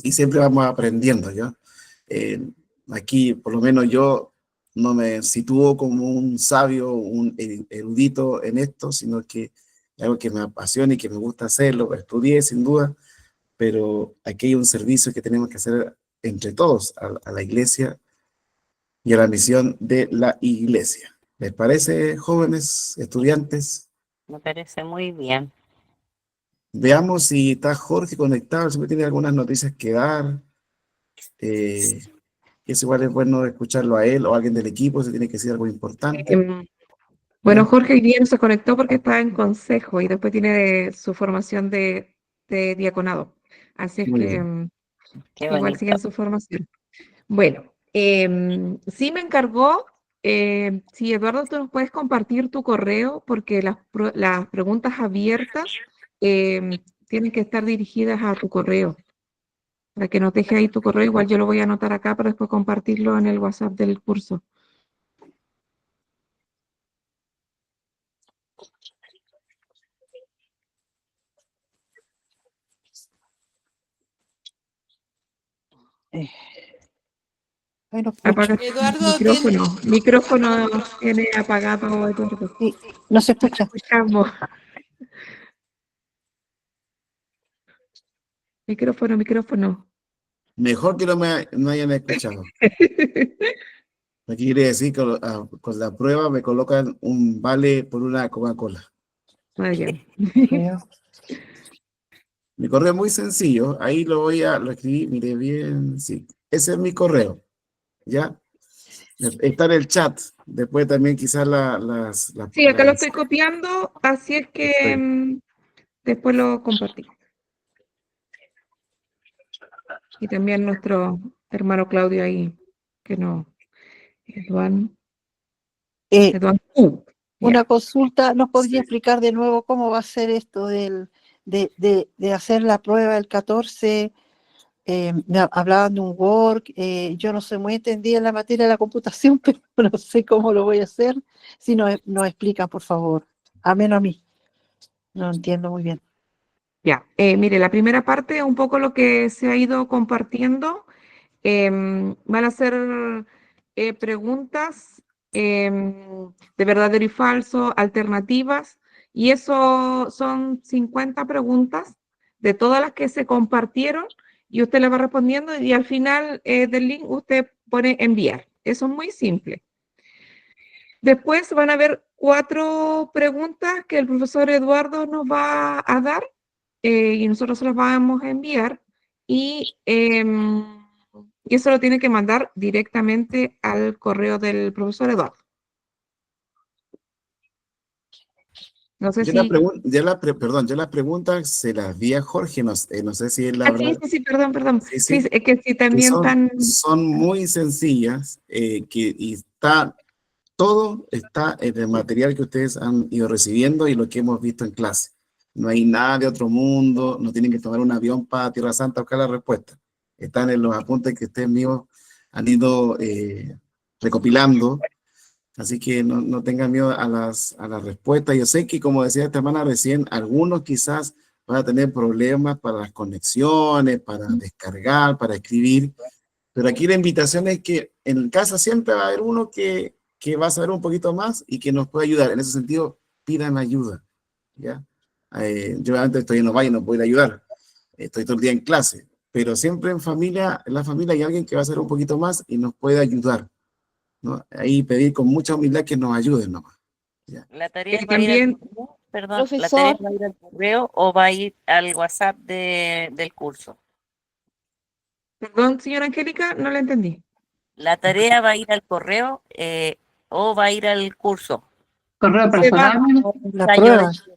y siempre vamos aprendiendo, ¿ya? Aquí, por lo menos yo no me sitúo como un sabio, un erudito en esto, sino que es algo que me apasiona y que me gusta hacerlo. Estudié sin duda, pero aquí hay un servicio que tenemos que hacer entre todos, a la iglesia y a la misión de la iglesia. ¿Les parece, jóvenes estudiantes? Me parece muy bien. Veamos si está Jorge conectado, si tiene algunas noticias que dar. Es igual, es bueno escucharlo a él o a alguien del equipo, si tiene que decir algo importante. Bueno, ¿Ya? Jorge hoy día no se conectó porque está en consejo y después tiene su formación de diaconado. Así es Muy que bien. Qué igual bonito. sigue en su formación. Bueno, sí me encargó, si Eduardo, tú nos puedes compartir tu correo, porque las preguntas abiertas tienen que estar dirigidas a tu correo. Para que nos deje ahí tu correo, igual yo lo voy a anotar acá para después compartirlo en el WhatsApp del curso. Bueno, Apaga Eduardo micrófono tiene apagado, Eduardo. sí, no se escucha. Escuchamos. Micrófono. Mejor que no hayan escuchado. Aquí quiere decir que con la prueba me colocan un vale por una Coca-Cola. Mi correo es muy sencillo, ahí lo escribí, mire bien, sí. Ese es mi correo, ¿ya? Está en el chat, después también quizás Sí, acá lo estoy copiando, así es que después lo compartimos. Y también nuestro hermano Claudio ahí, que no, Eduardo. Una consulta, ¿nos podría explicar de nuevo cómo va a ser esto de hacer la prueba el 14? Me hablaban de un work, yo no soy muy entendida en la materia de la computación, pero no sé cómo lo voy a hacer. Si nos explican, por favor, al menos a mí. No entiendo muy bien. Ya, mire, la primera parte, un poco lo que se ha ido compartiendo, van a ser preguntas de verdadero y falso, alternativas, y eso son 50 preguntas de todas las que se compartieron, y usted le va respondiendo, y al final del link usted pone enviar. Eso es muy simple. Después van a haber 4 preguntas que el profesor Eduardo nos va a dar, y nosotros se las vamos a enviar, y eso lo tiene que mandar directamente al correo del profesor Eduardo. No sé Yo si... yo las preguntas se las vi a Jorge, no sé si él la habrá... sí, perdón. Sí, Sí, es que sí, también son muy sencillas, y todo está en el material que ustedes han ido recibiendo y lo que hemos visto en clase. No hay nada de otro mundo, no tienen que tomar un avión para Tierra Santa a buscar la respuesta. Están en los apuntes que ustedes mismos han ido recopilando, así que no tengan miedo a las respuestas. Yo sé que, como decía esta semana recién, algunos quizás van a tener problemas para las conexiones, para descargar, para escribir, pero aquí la invitación es que en casa siempre va a haber uno que va a saber un poquito más y que nos puede ayudar. En ese sentido, pidan ayuda, ¿ya? Yo obviamente estoy en los valles, no puedo ir a ayudar, estoy todo el día en clase, pero siempre en la familia hay alguien que va a hacer un poquito más y nos puede ayudar, ¿no? Ahí pedir con mucha humildad que nos ayuden nomás. Ya. La tarea Y va a ir al también, correo, perdón, la tarea va a ir al correo o va a ir al WhatsApp del curso. perdón, señora Angélica, no la entendí. La tarea va a ir al correo o va a ir al curso. Correo Se va, personal. La Ensayo prueba. de